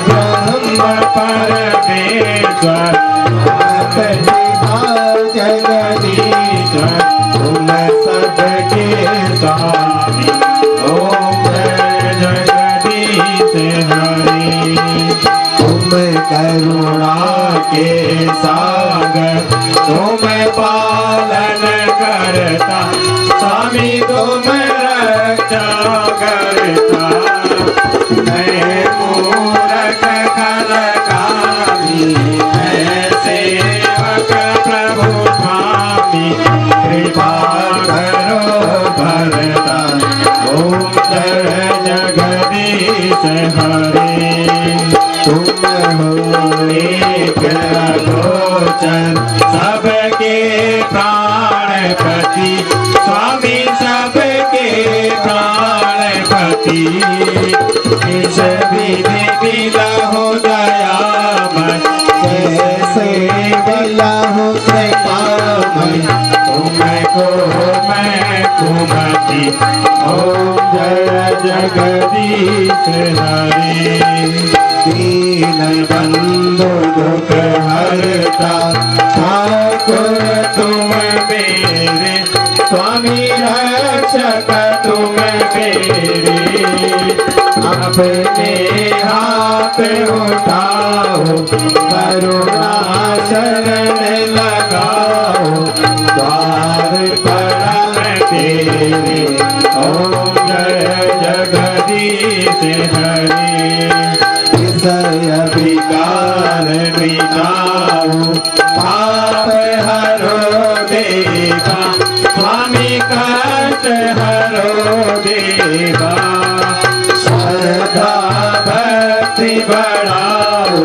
ब्रह्म परमेश्वर जगदीश्वर तुम सबके स्वामी ओम जगदीश हरि तुम करुणा के सागर तुम पालन करता स्वामी तुम रक्षा करता मैं मूरख कलकारी मैं सेवक प्रभु स्वामी कृपा करो भरता ओम जय जगदीश हरि तुम हो एक गोचर सबके प्राणपति स्वामी सबके प्राणपति इस विधि मिला हो दयामय जैसे मिला हो कृपामय तुमको मैं कुमति ओम जय जगदीश हरि दीन बंधु दुख हरता ठाकुर तुम मेरे स्वामी रक्षक तुम मेरे अपने हाथ उठाओ करुणा शरण लगाओ द्वार पर तेरे ओम जय जगदीश हरि विषय विकार मिटाओ पाप हरो देवा स्वामी कष्ट हरो देवा श्रद्धा भक्ति बढ़ाओ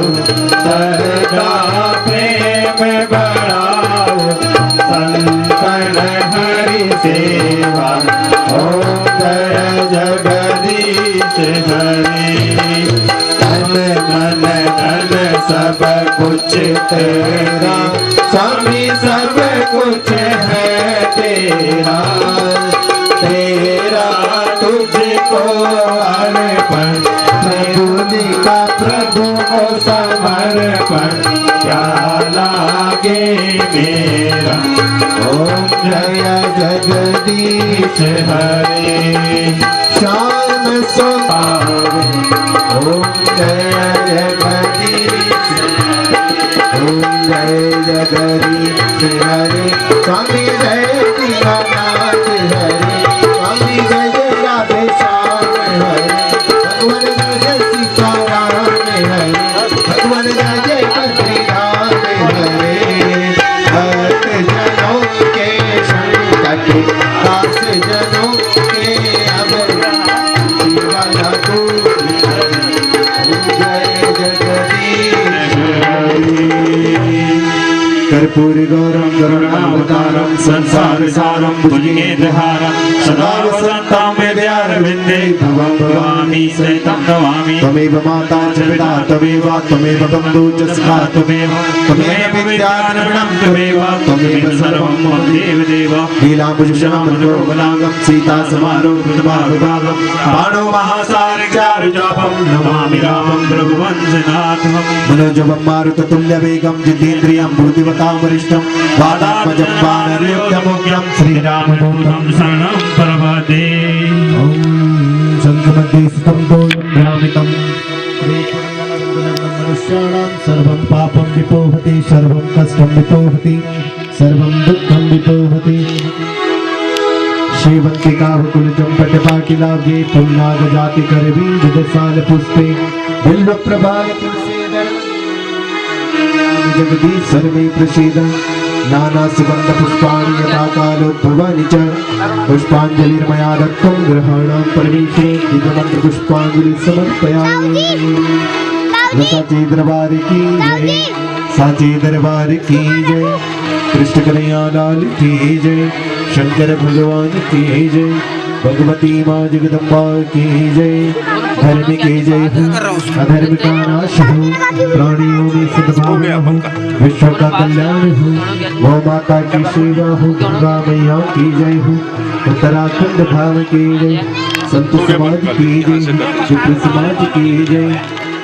श्रद्धा प्रेम बढ़ाओ संतन हरि सेवा ओम जय जगदीश हरि तन मन धन सब कुछ तेरा स्वामी सब कुछ है तेरा तेरा तुझको अर्पण प्रभु का प्रभु को समर्पण क्या लागे मेरा ओम जय जगदीश हरि शाम सुहावे ओम जय जगदीश ओम जय जगदीश हरि स्वामी जय दीनानाथ हरि स्वामी जय जय राधे श्याम हरि भगवान जय सीताराम हरि भगवान जय कबीराम हरि भक्त जनों के संकट दास जनों के अब जीवन तू कर्पूरी गौरम करुणावतारम संसार सारम भुजगेन्द्रहारम सदा वसन्तं हृदयारविन्दे भवं भवामि सहितं नमामि त्वमेव माता च पिता त्वमेव त्वमेव बन्धु च सखा त्वमेव विद्याद्रविणं त्वमेव सर्वं मम देवदेव लीलाम्बुजश्यामलोकलाङ्गं सीता समारोपितभागभागं बाणो महासारचारुचापं नमामि रामं रघुवंशनाथं मनोजवं मारुततुल्यवेगं जितेन्द्रियं बुद्धिमतां वरिष्ठं वादात्मजं वानरयुक्तमुग्रं श्रीरामदूतं शरणं प्रपद्ये ॐ शङ्खमध्ये स्थितं दोलं भ्रामितं मनुष्याणां सर्वं पापं विपोहति सर्वं कष्टं विपोहति सर्वं दुःखं विपोहति श्रीवन्तिकावकुलजं पटपाकिलाव्ये पुल्लागजातिकरवीजदसालपुष्पे बिल्वप्रभागतुलसीदल जगदीश्वर मे प्रसीद नाना सुगंध पुष्पाणि यथा कालोद्भवानि च पुष्पाञ्जलिर्मया दत्तं ग्रहाणां परमेश्वरे दिव्यमन्त्र पुष्पाञ्जलि समर्पयामि साचे दरबार की जय साचे दरबार की जय कृष्ण कन्हैया लाल की जय शंकर भगवान की जय भगवती माँ जगदम्बा की जय धर्म की जय हो अधर्म का नाश हो प्राणियों में सद्भावना हो विश्व का कल्याण हो गौ माता की सेवा हो गंगा मैया की जय हो उत्तराखंड धाम की जय संत समाज की जय विप्र समाज की जय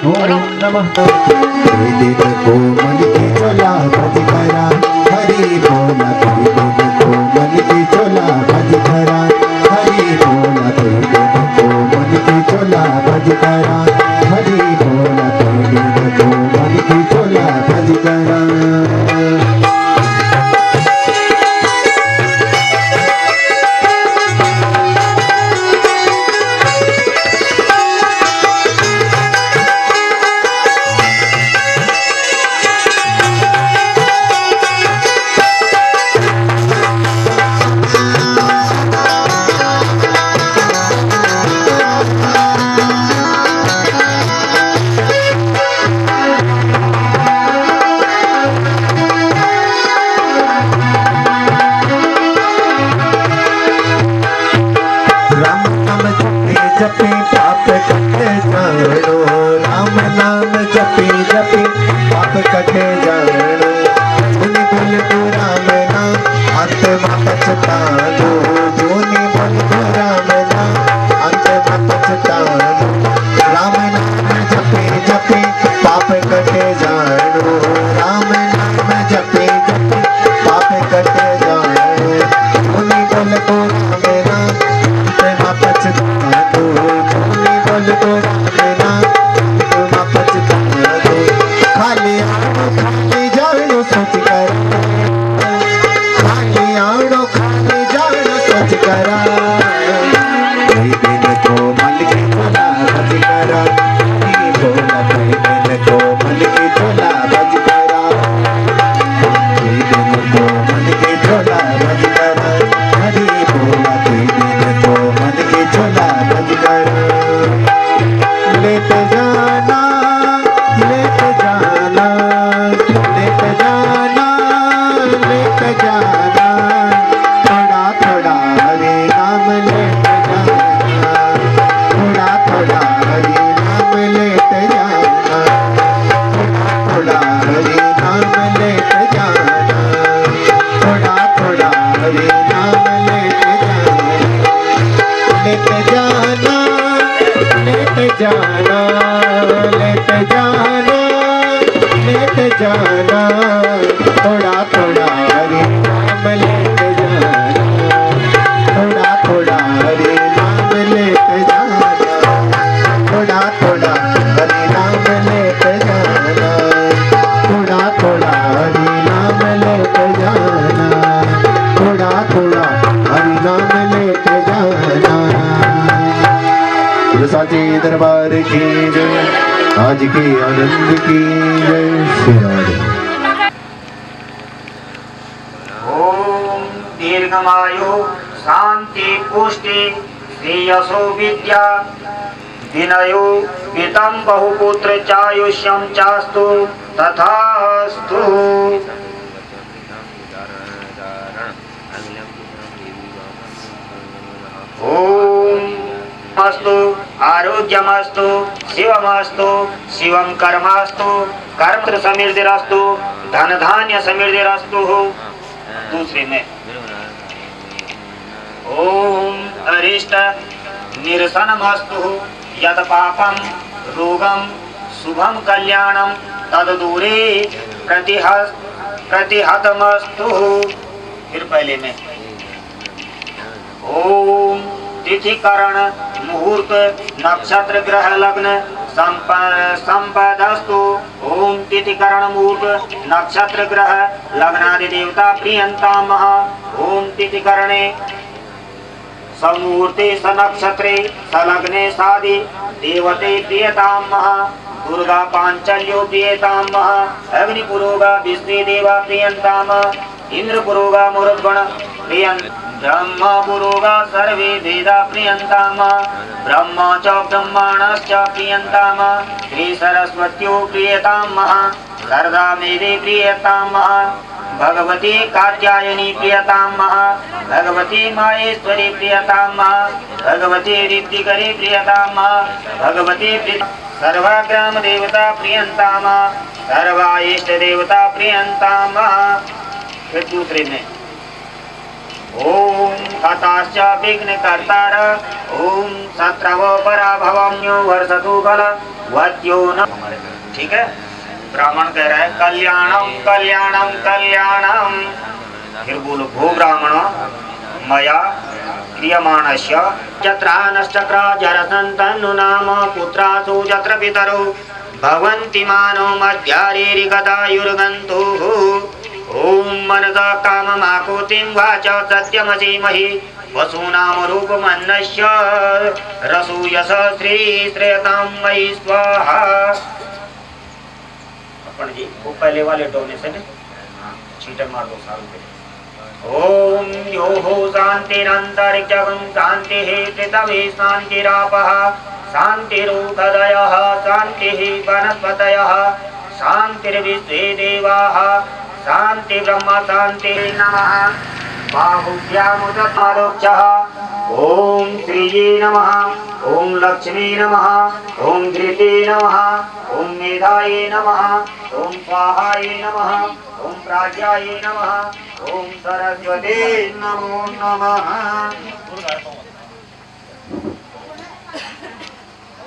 ओम नमः। कोई दिन को मन की चोला भज करा हरि बोला, कोई दिन को मन की चोला भज करा हरि बोला, कोई दिन को मन की चोला भज करा हरि बोला, कोई दिन को मन की चोला भज करा। जपे पाप कटे जानो, राम नाम जपे जपे पाप कटे जानो। जोनी बोल तो राम नाम आत्मा पछतानो, जोनी बोल तो राम नाम आत्मा पछतानो। राम नाम जपे जपे पाप कटे जानो, राम नाम जपे जपे पाप कटे जानो। जोनी बोल तो राम नाम आत्मा पछतानो, जोनी बोल तो राम नाम आत्मा पछतानो। खाली आड़ो खाली जानो सोच कर, खाली आड़ो खाली जानो सोच करा। कोई दिन को मन की चोला भज करा हरि बोला, कोई दिन को मन की चोला भज करा। कोई दिन को मन की चोला भज करा हरि बोला, कोई दिन को मन की चोला भज करा। लेत जाना लेत जाना लेत जाना लेत जाना, थोड़ा थोड़ा हरि नाम लेत जाना, थोड़ा थोड़ा हरि नाम लेत जाना, थोड़ा हरि नाम लेत जाना, थोड़ा थोड़ा हरि नाम लेत जाना। लेत जाना लेत जाना लेत जाना लेत जाना, थोड़ा थोड़ा हरि नाम लेत जाना, थोड़ा थोड़ा हरि नाम लेत जाना, थोड़ा थोड़ा हरि नाम लेत जाना, थोड़ा थोड़ा हरि नाम लेत जाना, थोड़ा थोड़ा हरि नाम लेत जाना। साचे दरबार की जय, आज के आनंद की जय श्री राधे। ओम दीर्घमायु शांति पुष्टि श्रेयसो विद्या विनयो वितम बहुपुत्र चायुष्यम चास्तु तथास्तु। ओम अस्तु आरोग्यमस्तु शिवमस्तु शिवम कर्मास्तु कर्म समृद्धिरस्तु धन धान्य समृद्धिरस्तु। दूसरे में ओम अरिष्ट निरसनमस्तु यद पापम रोगम शुभम कल्याणम तद दूरे प्रतिहतमस्तु। फिर पहले में ओम तिथि करण मुहूर्त नक्षत्र ग्रह लग्न संपदस्तु। ओम तिथि करण मुहूर्त नक्षत्र ग्रह लग्नादि देवता प्रियंतामः। ओम तिथि करणे समुहूर्ते सनक्षत्रे सलग्ने सादि देवते प्रियतामः। दुर्गा पांचल्यो प्रियतामः। अग्नि पुरोगा विष्णु देवा प्रियंतामः। इंद्र पुरोगा मुरुद्गण प्रियं ब्रह्म पुरोगा सर्वे वेदा प्रियंतामः। ब्रह्म च ब्रह्माणश्च प्रियंतामः। श्री सरस्वत्यो प्रियतामः। शारदा मेदे प्रियतामः। भगवती कात्यायनी प्रियतामः। भगवती माहेश्वरी प्रियतामः। भगवती ऋद्धिकरी प्रियतामः। भगवती सर्वाग्राम देवता प्रियंतामः। सर्वा इष्ट देवता प्रियंतामः। फिर दूसरे में ओम हताश्च विघ्नकर्तार। ओम सत्रवो पराभवम्यो वर्षतु बल वत्यो न ठीक है। ब्राह्मण कह रहा है कल्याणम कल्याणम कल्याणम। फिर बोलो भो ब्राह्मण मया क्रियमाणस्य चत्रानश्चक्र जरसन्तनु नाम पुत्रासु जत्र पितरौ भवन्ति मानो मध्यारेरिकदायुर्गन्तुः। ॐ मनसा काममाकुतिं वाच सत्यमसीमहि वसूनाम रूपमन्नस्य रसूयस श्री श्रेयतां मयि स्वाहा। अपन जी वो पहले वाले डोनेशन है, चीटर मार दो साल पे। ओम यो हो शांतिरंतरिक्षं शांतिः पृथिवी शांतिरापः शांतिरुषधयः शांतिः वनस्पतयः शांतिर्विश्वे देवाः शांति ब्रह्म शांति नमः। बाहुभ्यामुदत्पादोक्षः ओम श्रीये नमः ओम लक्ष्मी नमः ओम धृते नमः ओम मेधाये नमः ओम स्वाहाये नमः ओम प्राज्ञाये नमः ओम सरस्वती नमो नमः।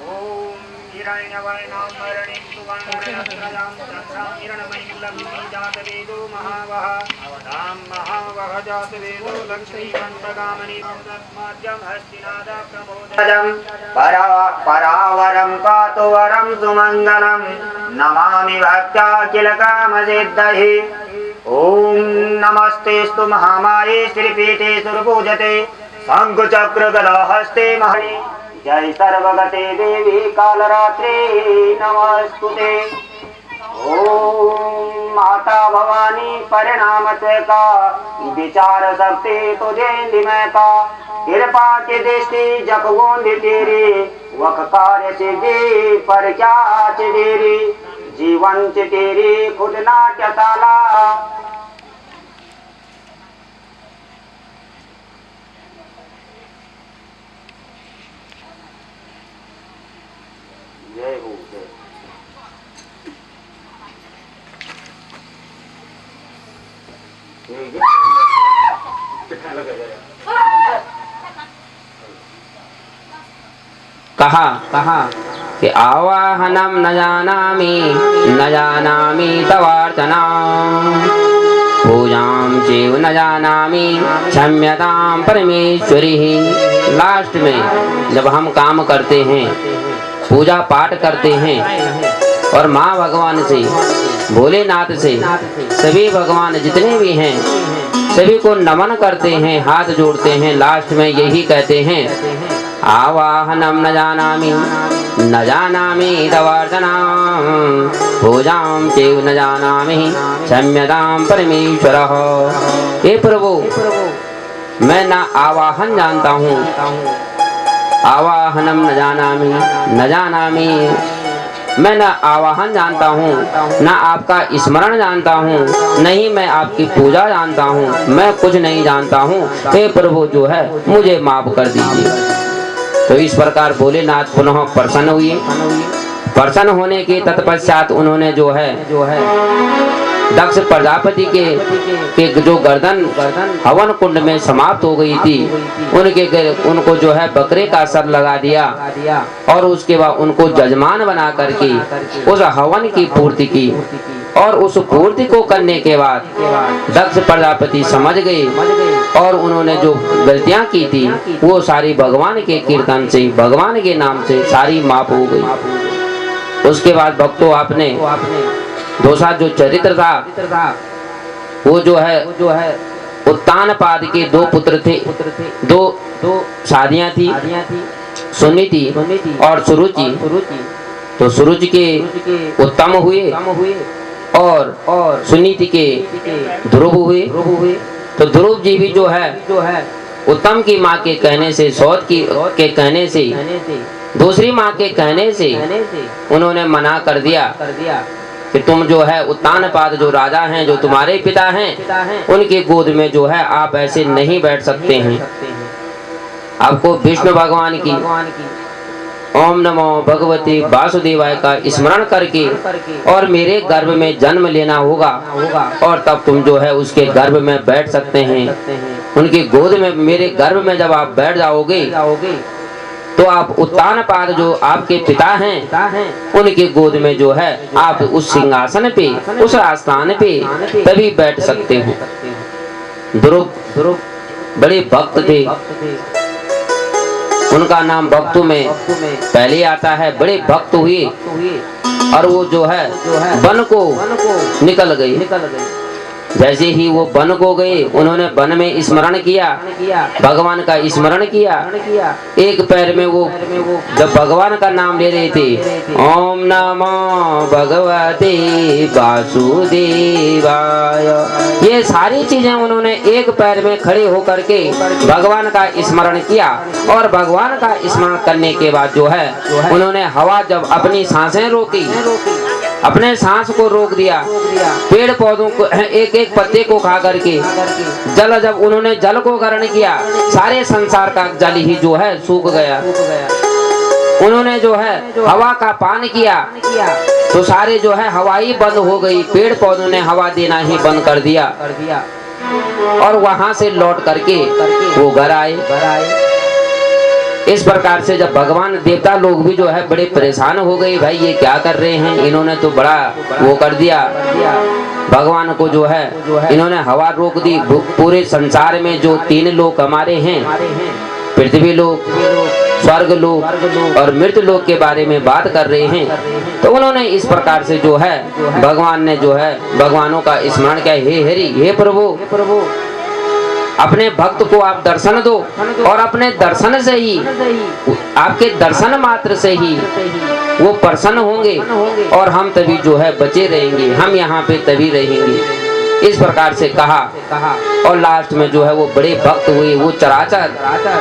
ओम हिरण्यवर्णं वर्णिं सुवर्णरत्नजां चन्द्रां हिरण्मयीं लक्ष्मी जातवेदो महावः तां महावः जातवेदो लक्ष्मीकान्तकामनी तस्माद्यं हस्तिनादप्रमोदजं परावरं पातुवरं सुमङ्गलं नमामि भक्त्या किल कामसिद्धये। ओम नमस्तेस्तु महामाये श्रीपीठे सुरपूजते शंखचक्रगदाहस्ते महनि जय सर्वगते देवी कालरात्रि नमस्तुते। ओम माता भवानी परिणाम से का विचार शक्ति तुझे दिमय का कृपा की दृष्टि जगवोंद तेरी वक कार्य सिद्धि पर क्या देरी जीवन च तेरी खुद नाट्यशाला। जय हो जय। कहा कि आवाहनम न जानामि तवार्चना पूजाम चैव न जानामि क्षम्यतां परमेश्वरी। लास्ट में जब हम काम करते हैं, पूजा पाठ करते हैं और माँ भगवान से, भोलेनाथ से, सभी भगवान जितने भी हैं सभी को नमन करते हैं, हाथ जोड़ते हैं, लास्ट में यही कहते हैं आवाहनम न जानामि तवार्चना पूजाम चैव न जानामि क्षम्यतां परमेश्वरः। हे प्रभु, मैं ना आवाहन जानता हूँ, आवाहनम न जानामि मैं न आवाहन जानता हूँ, न आपका स्मरण जानता हूँ, नहीं मैं आपकी पूजा जानता हूँ, मैं कुछ नहीं जानता हूँ। हे प्रभु जो है मुझे माफ कर दीजिए। तो इस प्रकार भोलेनाथ पुनः प्रसन्न हुए। प्रसन्न होने के तत्पश्चात उन्होंने जो है दक्ष प्रजापति के जो गर्दन हवन कुंड में समाप्त हो गई थी, उनको जो है बकरे का सर लगा दिया और उसके बाद उनको जजमान बना करके उस हवन की पूर्ति की। और उस पूर्ति को करने के बाद दक्ष प्रजापति समझ गए और उन्होंने जो गलतियां की थी वो सारी भगवान के कीर्तन से, भगवान के नाम से सारी माफ हो गई। उसके बाद भक्तों आपने दोसा जो चरित्र था वो जो है उत्तानपाद के दो पुत्र थे, दो शादियां थी, सुनीति और सुरुचि। तो सुरुचि के उत्तम हुए और सुनीति के ध्रुव हुए। तो ध्रुव जी भी जो है उत्तम की माँ के कहने से, सौत के कहने से, दूसरी माँ के कहने से उन्होंने मना कर दिया कि तुम जो है उत्तानपाद जो राजा हैं, जो तुम्हारे पिता हैं, उनके गोद में जो है आप ऐसे नहीं बैठ सकते हैं। आपको विष्णु भगवान की ओम नमो भगवते वासुदेवाय का स्मरण करके और मेरे गर्भ में जन्म लेना होगा और तब तुम जो है उसके गर्भ में बैठ सकते हैं। उनकी गोद में, मेरे गर्भ में जब आप बैठ जाओगे तो आप उत्तानपाद जो आपके पिता हैं उनके गोद में जो है आप उस सिंहासन पे, उस आस्थान पे तभी बैठ सकते हो। ध्रुव बड़े भक्त थे, उनका नाम भक्तों में पहले आता है। बड़े भक्त हुए और वो जो है वन को निकल गए। जैसे ही वो वन को गए, उन्होंने वन में स्मरण किया, भगवान का स्मरण किया। एक पैर में वो जब भगवान का नाम ले रहे थे, ओम नमो भगवते वासुदेवाय, ये सारी चीजें उन्होंने एक पैर में खड़े होकर के भगवान का स्मरण किया। और भगवान का स्मरण करने के बाद जो है उन्होंने हवा जब अपनी सांसें रोकी, अपने सांस को रोक दिया, पेड़ पौधों को एक एक पत्ते को खा करके जल, जब उन्होंने जल को ग्रहण किया, सारे संसार का जल ही जो है सूख गया। उन्होंने जो है हवा का पान किया तो सारे जो है हवा ही बंद हो गई, पेड़ पौधों ने हवा देना ही बंद कर दिया। और वहां से लौट करके वो घर आए। इस प्रकार से जब भगवान देवता लोग भी जो है बड़े परेशान हो गए, भाई ये क्या कर रहे हैं, इन्होंने तो बड़ा वो कर दिया। भगवान को जो है इन्होंने हवा रोक दी। पूरे संसार में जो 3 लोक हमारे हैं, पृथ्वी लोक, स्वर्ग लोक और मृत लोक के बारे में बात कर रहे हैं। तो उन्होंने इस प्रकार से जो है भगवान ने जो है भगवानों का स्मरण किया, हे हरि, हे प्रभु, अपने भक्त को आप दर्शन दो। और अपने दर्शन से ही, आपके दर्शन मात्र से ही वो प्रसन्न होंगे और हम तभी जो है बचे रहेंगे, हम यहाँ पे तभी रहेंगे। इस प्रकार से कहा और लास्ट में जो है वो बड़े भक्त हुए। वो चराचर,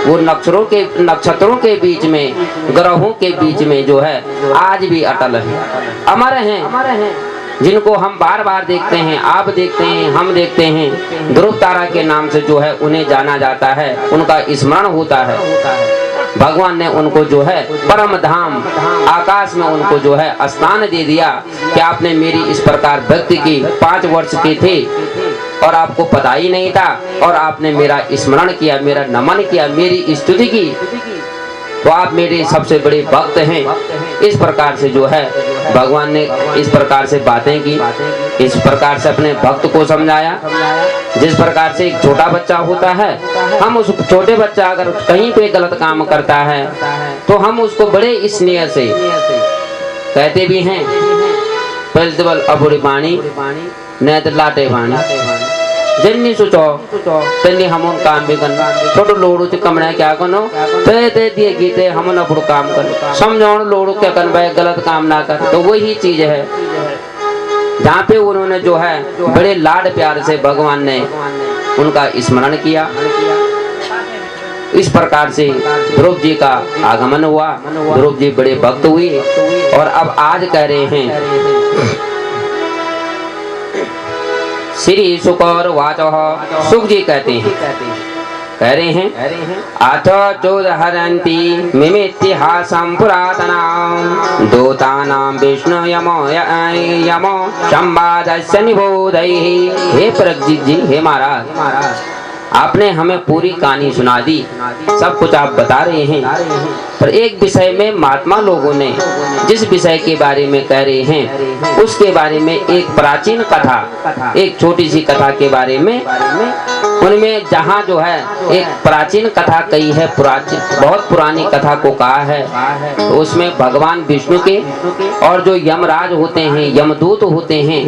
वो नक्षत्रों के बीच में, ग्रहों के बीच में जो है आज भी अटल है, अमर हैं, जिनको हम बार बार देखते हैं, आप देखते हैं, हम देखते हैं। ध्रुव तारा के नाम से जो है उन्हें जाना जाता है, उनका स्मरण होता है। भगवान ने उनको जो है परम धाम आकाश में उनको जो है स्थान दे दिया कि आपने मेरी इस प्रकार भक्ति की, 5 वर्ष के थे और आपको पता ही नहीं था, और आपने मेरा स्मरण किया, मेरा नमन किया, मेरी स्तुति की, तो आप मेरे सबसे बड़े भक्त हैं। इस प्रकार से जो है भगवान ने इस प्रकार से बातें की, इस प्रकार से अपने भक्त को समझाया। जिस प्रकार से एक छोटा बच्चा होता है, हम उस छोटे बच्चा अगर कहीं पे गलत काम करता है तो हम उसको बड़े स्नेह से कहते भी हैं, पलदबल अबुरी पानी नेत्र लाटे पानी, जन्नी सुचो तन्नी हमन काम भी करना, छोटो लोड़ू च कमना क्या कनो, ते दिए गीते हमन अपनो काम कर, समझाओ लोड़ू क्या कर भाई गलत काम ना कर। तो वही चीज है जहाँ पे उन्होंने जो है बड़े लाड प्यार से भगवान ने उनका स्मरण किया। इस प्रकार से ध्रुव जी का आगमन हुआ, ध्रुव जी बड़े भक्त हुए। और अब आज कह रहे हैं श्री शुकर वाचः, सुख जी कहते हैं, कह रहे हैं अथ चोदहरन्ति मिमितिहासं पुरातनां दूतानां विष्णु यमो संवादस्य निबोधैः। हे प्रज्ञित जी, हे महाराज, आपने हमें पूरी कहानी सुना दी, सब कुछ आप बता रहे हैं, पर एक विषय में महात्मा लोगों ने जिस विषय के बारे में कह रहे हैं उसके बारे में एक प्राचीन कथा, एक छोटी सी कथा के बारे में, उनमें जहाँ जो है एक प्राचीन कथा कही है, बहुत पुरानी कथा को कहा है, तो उसमें भगवान विष्णु के और जो यमराज होते हैं, यमदूत होते हैं,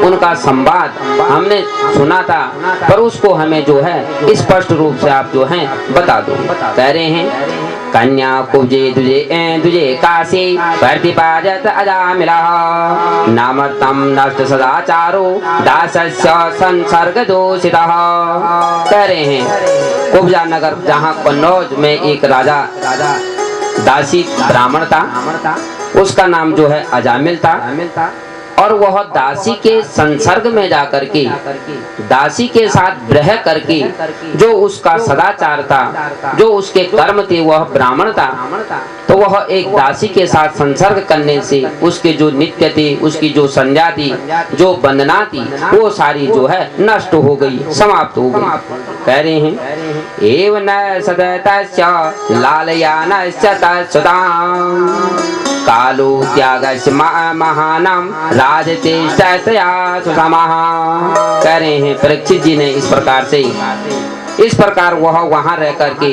उनका संवाद हमने सुना था, पर उसको हमें जो है स्पष्ट रूप से आप जो है बता दो। कह रहे हैं कन्या कुब्जे तुझे काशी प्रतिपादत अजामिला नामर्तम नष्ट सदाचारो दासस्य संसर्ग दोषितः। कह रहे हैं कुब्जा नगर, जहाँ कन्नौज में एक राजा दासी ब्राह्मण था, उसका नाम जो है अजामिल था। और वह दासी के संसर्ग में जाकर के, दासी के साथ ब्रह करके जो उसका सदाचार था, जो उसके कर्म थे, वह ब्राह्मण था, तो वह एक दासी के साथ संसर्ग करने से उसके जो नित्य थे, उसकी जो संध्या थी, जो वंदना थी, वो सारी जो है नष्ट हो गई, समाप्त हो गई। कह रहे हैं एव न सदतस्य लालयानस्य तत्सुताम् कालो त्यागस्य महानाम राजतेष्टया सुसमः। कह रहे हैं परीक्षित जी ने इस प्रकार वह वहां रह करके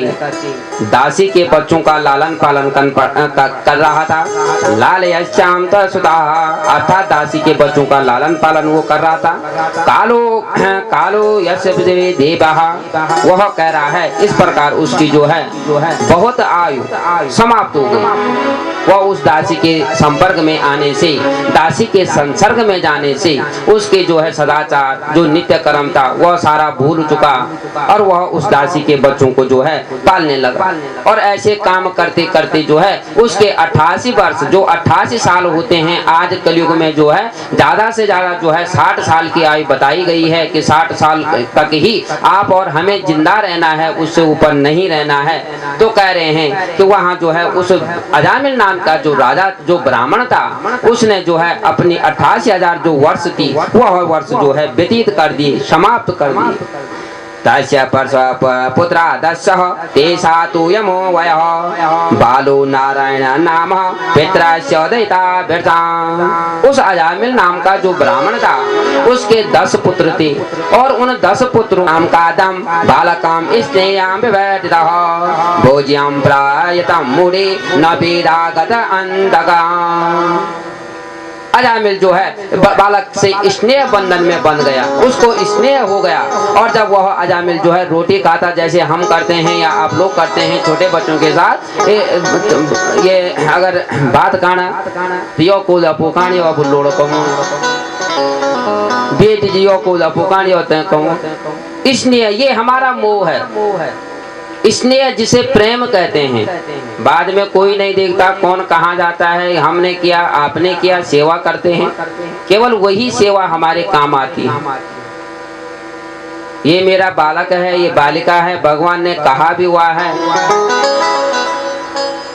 दासी के बच्चों का लालन पालन कर रहा था। लाल यश्याम सुधा अर्थात दासी के बच्चों का लालन पालन वो कर रहा था। कालो यश देवः वह कह रहा है इस प्रकार उसकी जो है बहुत आयु समाप्त हो गई। वह उस दासी के संपर्क में आने से, दासी के संसर्ग में जाने से उसके जो है सदाचार जो नित्य कर्म था वह सारा भूल चुका और वह उस दासी के बच्चों को जो है पालने लगा। और ऐसे काम करते करते जो है उसके 88 वर्ष जो 88 साल होते हैं आज कलयुग में जो है ज्यादा से ज्यादा जो है 60 साल की आयु बताई गई है कि 60 साल तक ही आप और हमें जिंदा रहना है, उससे ऊपर नहीं रहना है। तो कह रहे हैं कि वहाँ जो है उस अजामिल नाम का जो राजा जो ब्राह्मण था उसने जो है अपनी 88,000 जो वर्ष थी वह वर्ष जो है व्यतीत कर दिए, समाप्त कर दिए। तस्य पुत्रा दशः तेषा तु यमो वयः बालो नारायण नाम पितरस्य दैताभिर्ता। उस अजामिल नाम का जो ब्राह्मण था उसके 10 पुत्र थे और उन 10 पुत्रों नाम का दम बालकाम स्नेहम विवर्तितः भोज्यम प्रायतम मूढ़े न वेदागत अंधका। अजामिल जो है बालक से स्नेह बंधन में बंध गया, उसको स्नेह हो गया। और जब वह अजामिल जो है रोटी खाता जैसे हम करते हैं या आप लोग करते हैं छोटे बच्चों के साथ, ये अगर बात काना पियो को पुकानी और बुल्लोड़ कहूँ बेटी जियो को पुकानी होते हैं कहूँ। स्नेह ये हमारा मोह है, स्नेह जिसे प्रेम कहते हैं। बाद में कोई नहीं देखता कौन कहाँ जाता है, हमने किया आपने किया, सेवा करते हैं, केवल वही सेवा हमारे काम आती है। ये मेरा बालक है, ये बालिका है, भगवान ने कहा भी हुआ है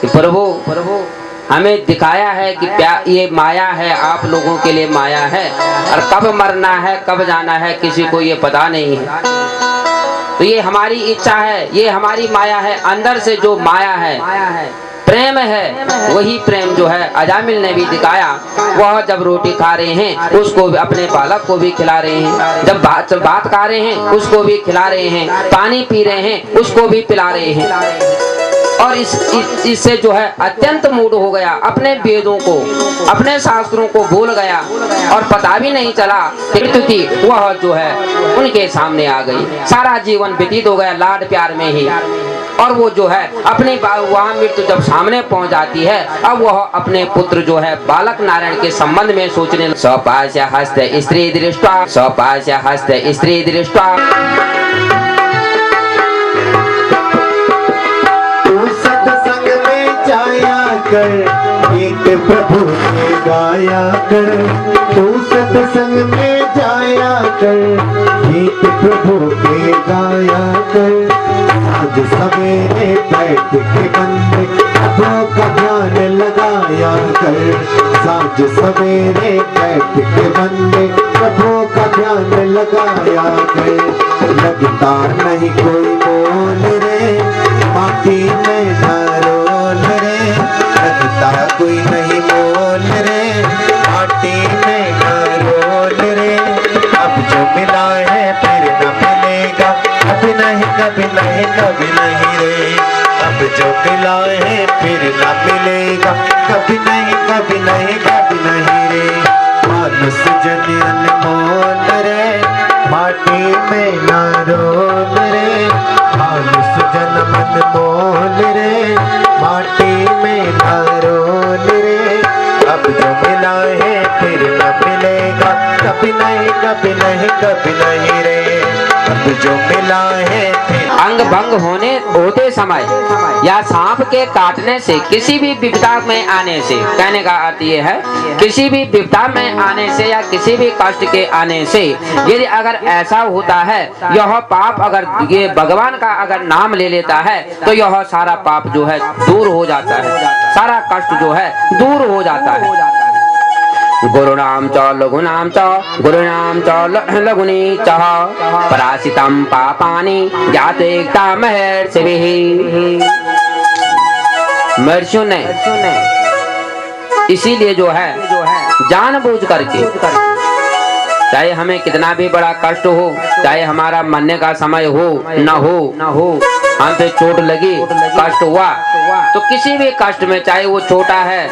कि प्रभु हमें दिखाया है कि ये माया है, आप लोगों के लिए माया है और कब मरना है कब जाना है किसी को ये पता नहीं है। तो ये हमारी इच्छा है, ये हमारी माया है, अंदर से जो माया है प्रेम है, वही प्रेम जो है अजामिल ने भी दिखाया। वह जब रोटी खा रहे हैं उसको अपने बालक को भी खिला रहे हैं, जब बात खा रहे हैं उसको भी खिला रहे हैं, पानी पी रहे हैं उसको भी पिला रहे हैं। और इससे जो है अत्यंत मूड हो गया, अपने वेदों को अपने शास्त्रों को भूल गया और पता भी नहीं चला मृत्यु थी वह जो है उनके सामने आ गई। सारा जीवन व्यतीत हो गया लाड प्यार में ही। और वो जो है अपनी वहाँ मृत्यु जब सामने पहुंच जाती है अब वह अपने पुत्र जो है बालक नारायण के संबंध में सोचने स्वपास्य हस्त स्त्री दृष्टा स्वपास्य हस्त स्त्री दृष्टा। गीत प्रभु ने गाया कर, तू सत्संग में जाया कर, गीत प्रभु के गाया कर। आज सवेरे बैठ के बंदे प्रभु का ध्यान लगाया कर, साँझ सवेरे बैठ के बंदे प्रभु का ध्यान लगाया कर। लगता नहीं कोई मोल रे माटी में न रोल रे, लगता कोई नहीं मोल रे माटी में न रोल रे। अब जो मिला है फिर न मिलेगा, कभी नहीं कभी नहीं कभी नहीं रे। अब जो मिला है फिर न मिलेगा, कभी नहीं कभी नहीं कभी नहीं रे। मानुष जन अनमोल रे माटी में न रोल रे, मानुष जन अनमोल रे माटी में न रोल रे। अब जो मिला है फिर न मिलेगा, कभी नहीं कभी नहीं कभी नहीं रे। अब जो मिला है फिर अंग भंग होते समय या सांप के काटने से, किसी भी विपदा में आने से, कहने का अर्थ ये है किसी भी विपदा में आने से या किसी भी कष्ट के आने से यदि अगर ऐसा होता है, यह पाप अगर ये भगवान का अगर नाम ले लेता है तो यह सारा पाप जो है दूर हो जाता है, सारा कष्ट जो है दूर हो जाता है। गुरुणाम च लघुनाम च गुरुणाम च लघुनी च परासितम पापानि ज्ञातेक्ता महर्षिभिः। महर्षियों ने इसीलिए जो है जानबूझ करके, चाहे हमें कितना भी बड़ा कष्ट हो, चाहे हमारा मरने का समय हो न हो, हम पे चोट लगी, कष्ट हुआ, तो किसी भी कष्ट में, चाहे वो छोटा है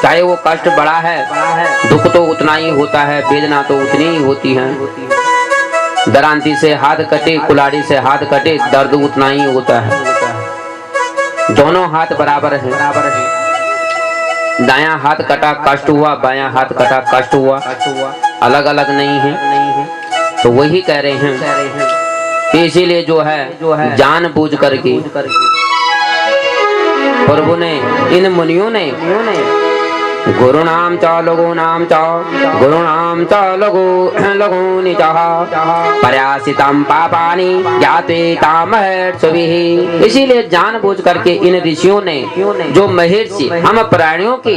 चाहे वो कष्ट बड़ा है, दुख तो उतना ही होता है, वेदना तो उतनी ही होती है। दरांती से हाथ कटे, कुल्हाड़ी से हाथ कटे, दर्द उतना ही होता है। दोनों हाथ बराबर है। दायां हाथ कटा कष्ट हुआ, बायां हाथ कटा कष्ट हुआ, अलग अलग नहीं है। तो वही कह रहे हैं, इसीलिए जो है जानबूझ करके प्रभु ने, इन मुनियों ने गुरुणाम च लघुनाम च गुरुणाम च लघूनि च पर्यासितम पापानि ज्ञातेता महर्षिभिः। इसीलिए जानबूझ करके इन ऋषियों ने, जो महर्षि हम प्राणियों की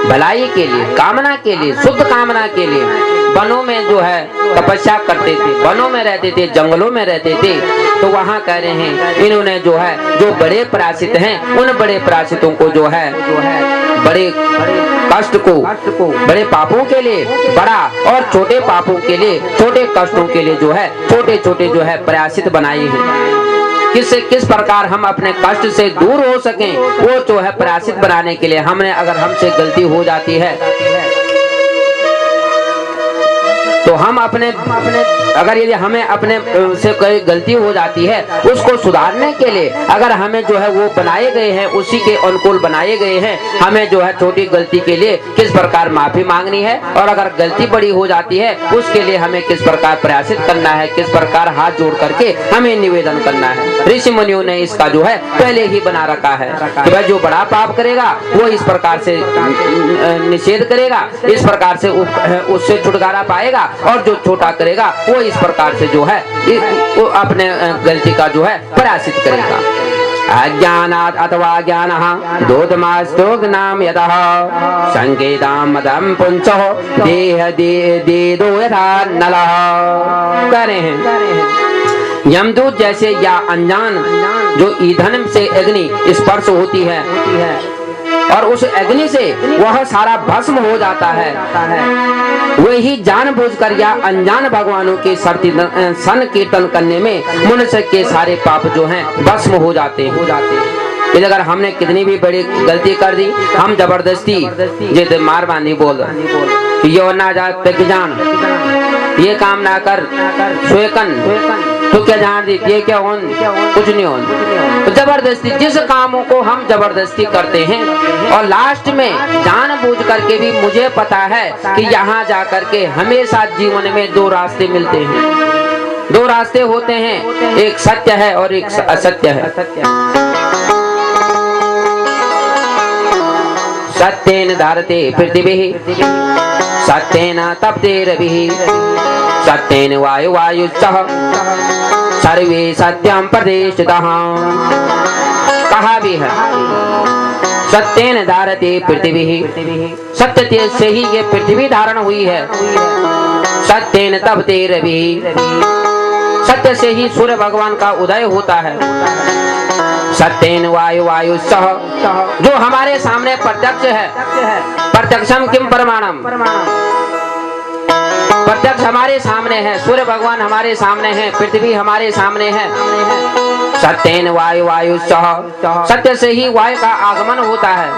भलाई के लिए, कामना के लिए, शुद्ध कामना के लिए वनों में जो है तपस्या करते थे, वनों में रहते थे, जंगलों में रहते थे, तो वहाँ कह रहे हैं इन्होंने जो है, जो बड़े परासित हैं, उन बड़े परासितों को जो है बड़े कष्ट को, बड़े पापों के लिए बड़ा और छोटे पापों के लिए, छोटे कष्टों के लिए जो है छोटे छोटे जो है परासित बनाए हैं। किस प्रकार हम अपने कष्ट से दूर हो सकें, वो जो है परासित बनाने के लिए हमने, अगर हमसे गलती हो जाती है तो हम अपने अगर यदि हमें अपने से कोई गलती हो जाती है, उसको सुधारने के लिए अगर हमें जो है वो बनाए गए हैं, उसी के अनुकूल बनाए गए हैं, हमें जो है छोटी गलती के लिए किस प्रकार माफी मांगनी है, और अगर गलती बड़ी हो जाती है उसके लिए हमें किस प्रकार प्रयासित करना है, किस प्रकार हाथ जोड़ करके हमें निवेदन करना है। ऋषि मुनियों ने इसका जो है पहले ही बना रखा है कि भाई जो बड़ा पाप करेगा वो इस प्रकार से निषेध करेगा, इस प्रकार से उससे छुटकारा पाएगा, और जो छोटा करेगा वो इस प्रकार से जो है वो अपने गलती का जो है परासित करेगा। अज्ञानात् अथवा ज्ञानः दोधमास्तोग्नाम यतः संकेताम मदम पुंसः देह देदो यथा नलः। कह रहे हैं यमदूत जैसे या अनजान जो ईंधन से अग्नि स्पर्श होती है और उस अग्नि से वह सारा भस्म हो जाता है, वही जानबूझकर या अनजान भगवानों के सन कीर्तन करने में मनुष्य के सारे पाप जो हैं भस्म हो जाते हैं। अगर हमने कितनी भी बड़ी गलती कर दी, हम जबरदस्ती जैसे मार बांधी बोल यो ना जा जान, ये काम ना कर, स्वेकन तो क्या जान दी, ये क्या होन, कुछ नहीं होन। तो जबरदस्ती जिस कामों को हम जबरदस्ती करते हैं, और लास्ट में जानबूझ करके भी मुझे पता है कि यहाँ जा करके हमेशा जीवन में दो रास्ते मिलते हैं, दो रास्ते होते हैं, एक सत्य है और एक असत्य है। सत्येन धारते पृथ्वी सत्येन तपते रविः सत्येन वायुश्च सर्वे सत्यम प्रतिष्ठितः। कहा भी है सत्येन धारते पृथ्वी, सत्य से ही ये पृथ्वी धारण हुई है। सत्येन तपते रविः, सत्य से ही सूर्य भगवान का उदय होता है। सत्येन वायुश्च, जो हमारे सामने प्रत्यक्ष है, प्रत्यक्षम किम प्रमाणम, प्रत्यक्ष हमारे सामने है, सूर्य भगवान हमारे सामने है, पृथ्वी हमारे सामने है। सत्येन वायुश्च, सत्य से ही वायु का आगमन होता है।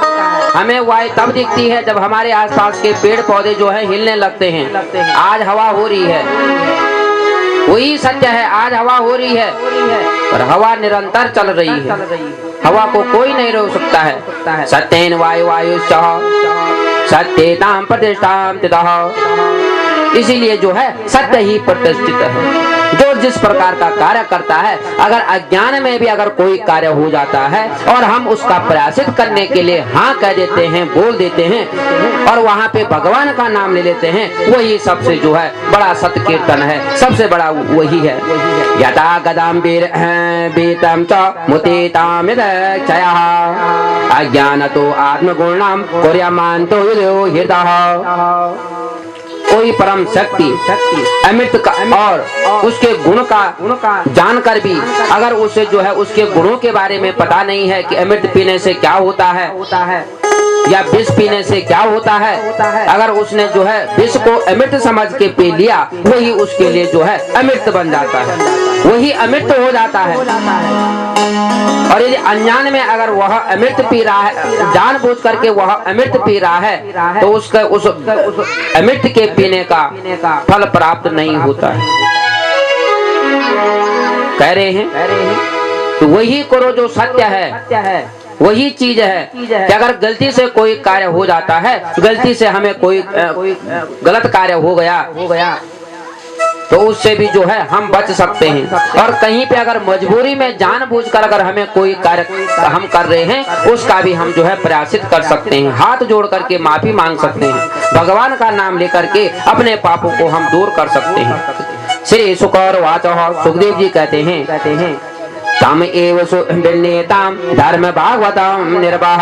हमें वायु तब दिखती है जब हमारे आसपास के पेड़ पौधे जो है हिलने लगते हैं। आज हवा हो रही है, वही सत्य है, आज हवा हो रही है, और हवा निरंतर चल रही है, हवा को कोई नहीं रोक सकता है। सत्येन वायुश्च सत्येताम प्रतिष्ठाम तितः, इसीलिए जो है सत्य ही प्रतिष्ठित है। जो जिस प्रकार का कार्य करता है, अगर अज्ञान में भी अगर कोई कार्य हो जाता है और हम उसका प्रयासित करने के लिए हाँ कह देते हैं, बोल देते हैं और वहाँ पे भगवान का नाम ले लेते हैं, वही सबसे जो है बड़ा सत्य कीर्तन है, सबसे बड़ा वही है। यथा गदाम बीतम च मुतीताम क्षयः अज्ञानतो आत्मगुणाम कुर्यामान्तो हृदयः। कोई परम शक्ति अमृत का और उसके गुण का जानकर भी अगर उसे जो है उसके गुणों के बारे में पता नहीं है कि अमृत पीने से क्या होता है या विष पीने से क्या होता है, अगर उसने जो है विष को अमृत समझ के पी लिया, वही उसके लिए जो है अमृत बन जाता है, वही अमृत हो जाता है। और यदि अज्ञान में अगर वह अमृत पी रहा है, जानबूझ करके वह अमृत पी रहा है, तो उसका उस अमृत के पीने का फल प्राप्त नहीं होता है। कह रहे हैं तो वही करो जो सत्य है, वही चीज है कि अगर गलती से कोई कार्य हो जाता है, गलती से हमें कोई गलत कार्य हो गया तो उससे भी जो है हम बच सकते हैं। और कहीं पे अगर मजबूरी में जानबूझकर अगर हमें कोई कार्य हम कर रहे हैं, उसका भी हम जो है प्रयासित कर सकते हैं, हाथ जोड़ करके माफी मांग सकते हैं, भगवान का नाम लेकर के अपने पापों को हम दूर कर सकते हैं। श्री शुकर वाचः, सुखदेव जी कहते हैं तम एव सुनेताम धर्म भागवतम निर्वाह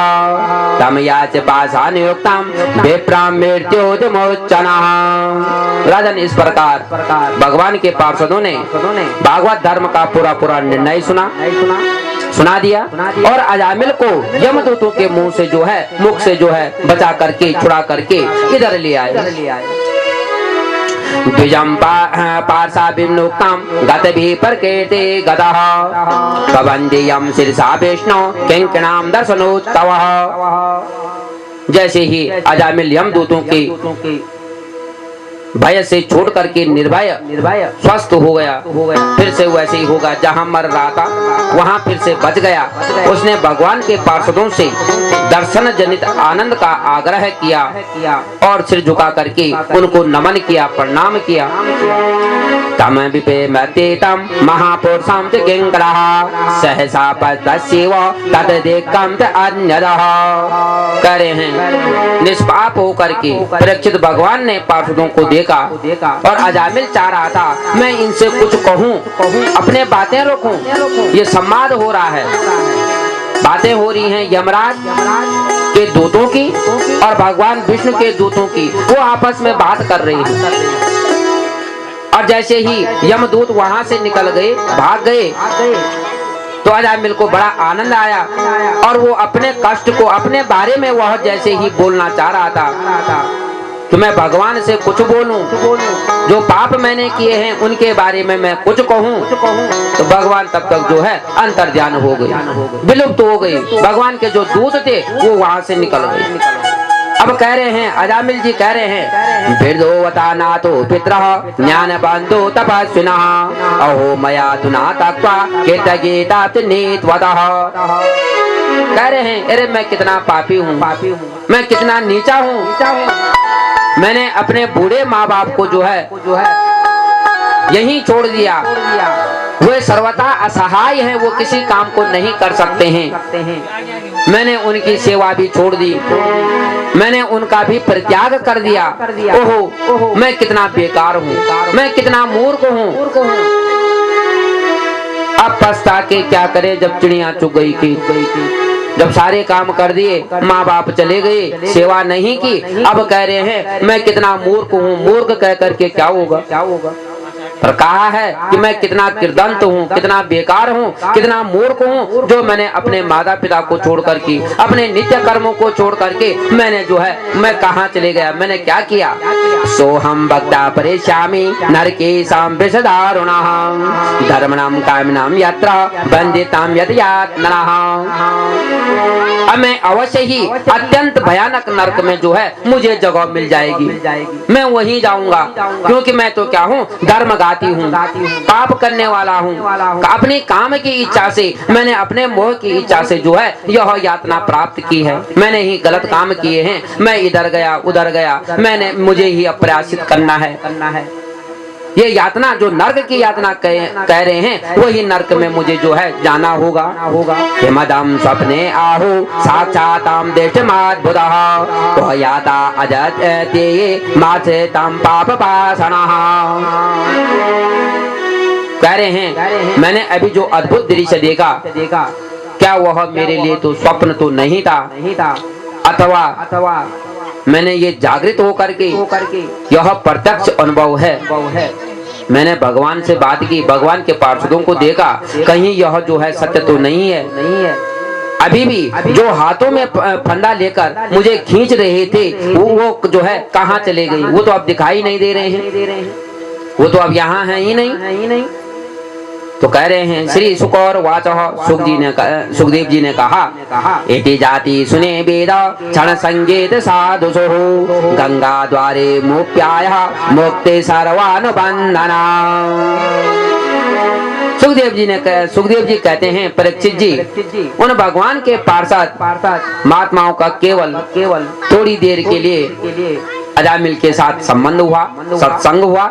तम याच पासा नियुक्तम विप्राम मृत्योदमोचनः। राजन, इस प्रकार भगवान के पार्षदों ने भागवत धर्म का पूरा निर्णय सुना दिया और अजामिल को यमदूतों के मुख से जो है बचा करके छुड़ा करके इधर ले आए। द्विजं पार्षा विमुक्तं गतभिः प्रकृते गतः कवंद्यं शिरसा विष्णु किंकिणां दर्शनोत्सवः। जैसे ही अजामिल यमदूतों के भय से छोड़ करके निर्भय स्वस्थ हो गया, फिर से वैसे ही होगा, जहां मर रहा था वहां फिर से बच गया। उसने भगवान के पार्षदों से दर्शन जनित आनंद का आग्रह किया और सिर झुका करके उनको नमन किया, प्रणाम किया। तम विपेमतेतम महापुरुषं च किंकरः सहसा पतस्यैव तद्देकं च अन्यदः। कह रहे हैं निष्पाप होकर के परीक्षित भगवान ने पार्षदों को देखा और अजामिल चाह रहा था मैं इनसे कुछ कहूं, अपने बातें रोकूं, ये संवाद हो रहा है, बातें हो रही हैं यमराज के दूतों की और भगवान विष्णु के दूतों की, वो आपस में बात कर रही हैं। और जैसे ही यमदूत वहां से निकल गए, भाग गए, तो अजामिल को बड़ा आनंद आया और वो अपने कष्ट को, अपने बारे में वह जैसे ही बोलना चाह रहा था कि मैं भगवान से कुछ बोलूं, जो पाप मैंने किए हैं उनके बारे में मैं कुछ कहूं, तो भगवान तब तक जो है अंतर्ध्यान हो गए, विलुप्त हो गए। भगवान के जो दूत थे वो वहां से निकल गए। अब कह रहे हैं अजामिल जी कह रहे हैं वृद्धोवता नातो पितरः ज्ञान बंधु तपस्विनः अहो मया तुना तक्वा कृतज्ञता नीतवतः। कह रहे हैं अरे मैं कितना पापी हूँ, मैं कितना नीचा हूँ, मैंने अपने बूढ़े माँ बाप को जो है यहीं छोड़ दिया, वे सर्वथा असहाय हैं, वो किसी काम को नहीं कर सकते हैं। मैंने उनकी सेवा भी छोड़ दी, मैंने उनका भी परित्याग कर दिया। ओहो मैं कितना बेकार हूँ, मैं कितना मूर्ख हूँ। अब पछता के क्या करे जब चिड़िया चुग गई की, जब सारे काम कर दिए, माँ बाप चले गए, सेवा नहीं की, अब कह रहे हैं मैं कितना मूर्ख हूँ। मूर्ख कह करके क्या होगा? पर कहा है कि मैं कितना किर्दंत हूँ, कितना बेकार हूँ, कितना मूर्ख हूँ, जो मैंने अपने माता पिता को छोड़ करके, अपने नित्य कर्मों को छोड़ करके मैंने जो है मैं कहाँ चले गया, मैंने क्या किया। सोहम भक्ता परेशामी नरकेशाम विषदारुणाम धर्मणाम कामनाम यत्र बंदिताम यदयात नरः। अब मैं अवश्य ही अत्यंत भयानक नरक में जो है मुझे जगह मिल जाएगी, मैं वहीं जाऊंगा, क्योंकि मैं तो क्या हूँ, धर्म गाती हूँ, पाप करने वाला हूँ। अपने काम की इच्छा से, मैंने अपने मोह की इच्छा से जो है यह यातना प्राप्त की है, मैंने ही गलत काम किए हैं, मैं इधर गया उधर गया, मैंने मुझे ही अप्रयासित करना है। ये यातना जो नर्क की यातना कह रहे हैं, वही नर्क में मुझे जो है जाना होगा। हिमदम स्वप्ने आहु साक्षाताम देशमाद्भुतः तो याता अजते मासे तम पाप पाषणः। कह रहे हैं मैंने अभी जो अद्भुत दृश्य देखा, क्या वह मेरे लिए तो स्वप्न तो नहीं था, अथवा मैंने ये जागृत होकर के यह प्रत्यक्ष अनुभव है। मैंने भगवान से बात की, भगवान के पार्षदों को देखा, कहीं यह जो है सत्य तो नहीं है। अभी भी जो हाथों में फंदा लेकर मुझे खींच रहे थे, वो जो है कहाँ चले गई? वो तो अब दिखाई नहीं दे रहे हैं, वो तो अब यहाँ है ही नहीं। तो कह रहे हैं श्री सुकौर वाचः, सुखदेव जी ने कहा इति जाति सुने वेद क्षण संगीत साधुषु गंगा द्वारे मुप्याय मुक्ति सर्वानुबंधना। सुखदेव जी कहते हैं परीक्षित जी, उन भगवान के पार्षद महात्माओं का केवल थोड़ी देर के लिए अजामिल के साथ संबंध हुआ, सत्संग हुआ,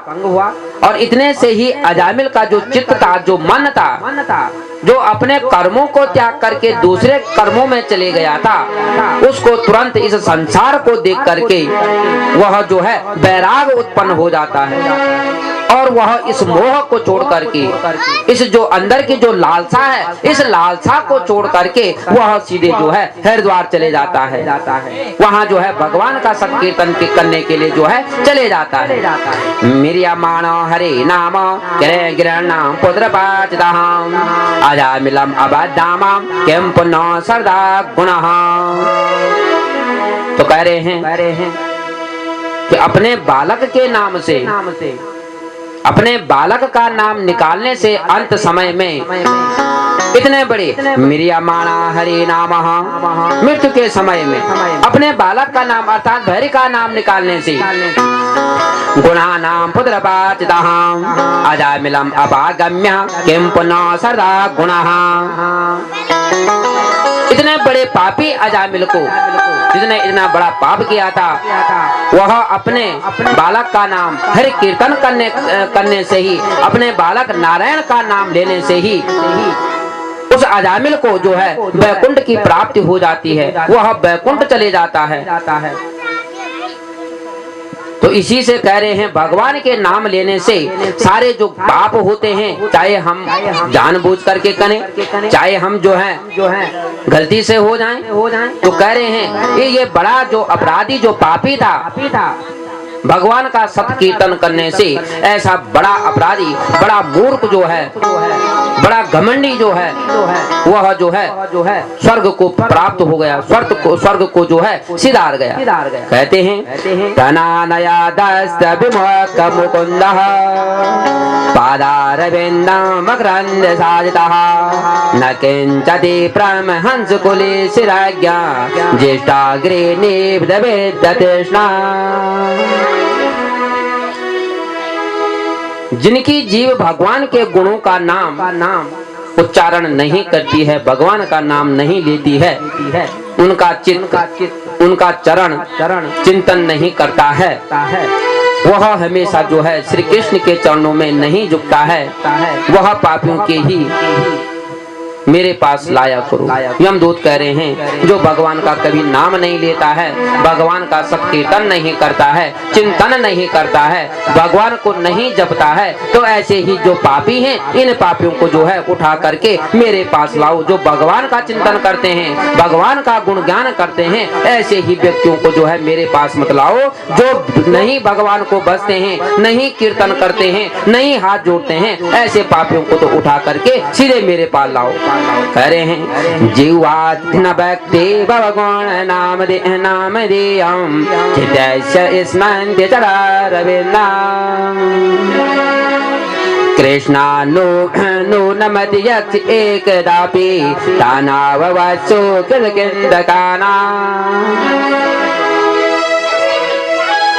और इतने से ही अजामिल का जो चित्त था, जो मन था, जो अपने कर्मों को त्याग करके दूसरे कर्मों में चले गया था, उसको तुरंत इस संसार को देख करके वह जो है वैराग उत्पन्न हो जाता है, और वह इस मोह को छोड़ करके, इस जो अंदर की जो लालसा है, इस लालसा को छोड़ करके वह सीधे जो है हरिद्वार चले जाता है। वहाँ जो है भगवान का संकीर्तन करने के लिए जो है चले जाता है। मिरियमाण हरे नाम गिरणाम पुत्र पाचदाम अजामिलम अबदामाम किम पुनः सरदा गुणः। तो कह रहे हैं कि अपने बालक के नाम से, अपने बालक का नाम निकालने से अंत समय में इतने बड़े मिरियमाणा हरे नाम, मृत्यु के समय में अपने बालक का नाम अर्थात भैरी का नाम निकालने से गुणा नाम पुत्र पाचदाम अजामिलम अपागम्य किम पुनः सदा गुणः। इतने बड़े पापी अजामिल को, जिसने इतना बड़ा पाप किया था, वह अपने बालक का नाम हरि कीर्तन करने से ही, अपने बालक नारायण का नाम लेने से ही उस अजामिल को जो है वैकुंठ की प्राप्ति हो जाती है, वह वैकुंठ चले जाता है। तो इसी से कह रहे हैं भगवान के नाम लेने से सारे जो पाप होते हैं, चाहे हम जानबूझ करके करें, चाहे हम जो है गलती से हो जाएं, तो कह रहे हैं ये बड़ा जो अपराधी, जो पापी था, भगवान का सत कीर्तन करने से ऐसा बड़ा अपराधी, बड़ा मूर्ख जो है, बड़ा घमंडी जो है, वह जो है स्वर्ग को प्राप्त हो गया, स्वर्ग को जो है सिधार गया। कहते हैं तनानया दस्त विमुख मुकुंदः पादारविंदं मकरंद साजितः न किंचति परमहंस कुले शिराज्ञा ज्येष्ठाग्रे निबद्धवेद तृष्णा। जिनकी जीव भगवान के गुणों का नाम उच्चारण नहीं करती है, भगवान का नाम नहीं लेती है, उनका चित्त, उनका चरण चिंतन नहीं करता है, वह हमेशा जो है श्री कृष्ण के चरणों में नहीं झुकता है, वह पापियों के ही मेरे पास लाया करो। यमदूत कह रहे हैं जो भगवान का कभी नाम नहीं लेता है, भगवान का सत कीर्तन नहीं करता है, चिंतन नहीं करता है, भगवान को नहीं जपता है, तो ऐसे ही जो पापी हैं, इन पापियों को जो है उठा करके मेरे पास लाओ। जो भगवान का चिंतन करते हैं, भगवान का गुण ज्ञान करते हैं, ऐसे ही व्यक्तियों को जो है मेरे पास मत लाओ। जो नहीं भगवान को बसते हैं, नहीं कीर्तन करते हैं, नहीं हाथ जोड़ते हैं, ऐसे पापियों को तो उठा करके सीधे मेरे पास लाओ। कह रहे हैं जीवात न भक्ति भगवान नाम देयम चित्तस्य स्मन्ति चरारविंदा कृष्णा नो नमति यक्ष एकदापि तानाववत्सो कृतकिंदकाना।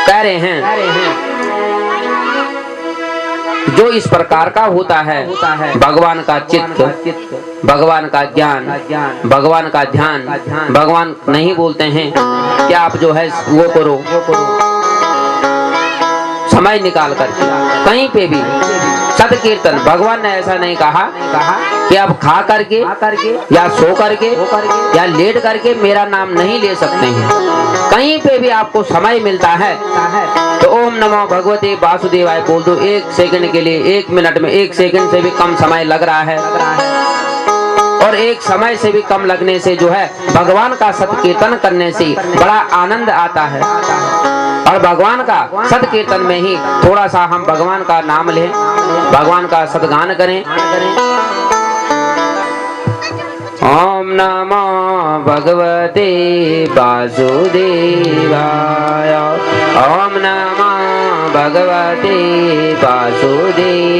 कह रहे हैं जो इस प्रकार का होता है, भगवान का चित्त, भगवान का ज्ञान, भगवान का ध्यान, भगवान नहीं बोलते हैं कि आप जो है वो करो, समय निकाल कर कहीं पे भी सत कीर्तन, भगवान ने ऐसा नहीं कहा कि आप खा करके या सो करके या लेट करके मेरा नाम नहीं ले सकते हैं। कहीं पे भी आपको समय मिलता है तो ओम नमो भगवते वासुदेवाय बोल दो। 1 सेकंड के लिए, 1 मिनट में 1 सेकंड से भी कम समय लग रहा है, और एक समय से भी कम लगने से जो है भगवान का सत कीर्तन करने से बड़ा आनंद आता है। और भगवान का सत कीर्तन में ही थोड़ा सा हम भगवान का नाम लें, भगवान का सतगान करें। ओम नमो भगवते वासुदेवाय, ओम नमो भगवते वासुदेवाय,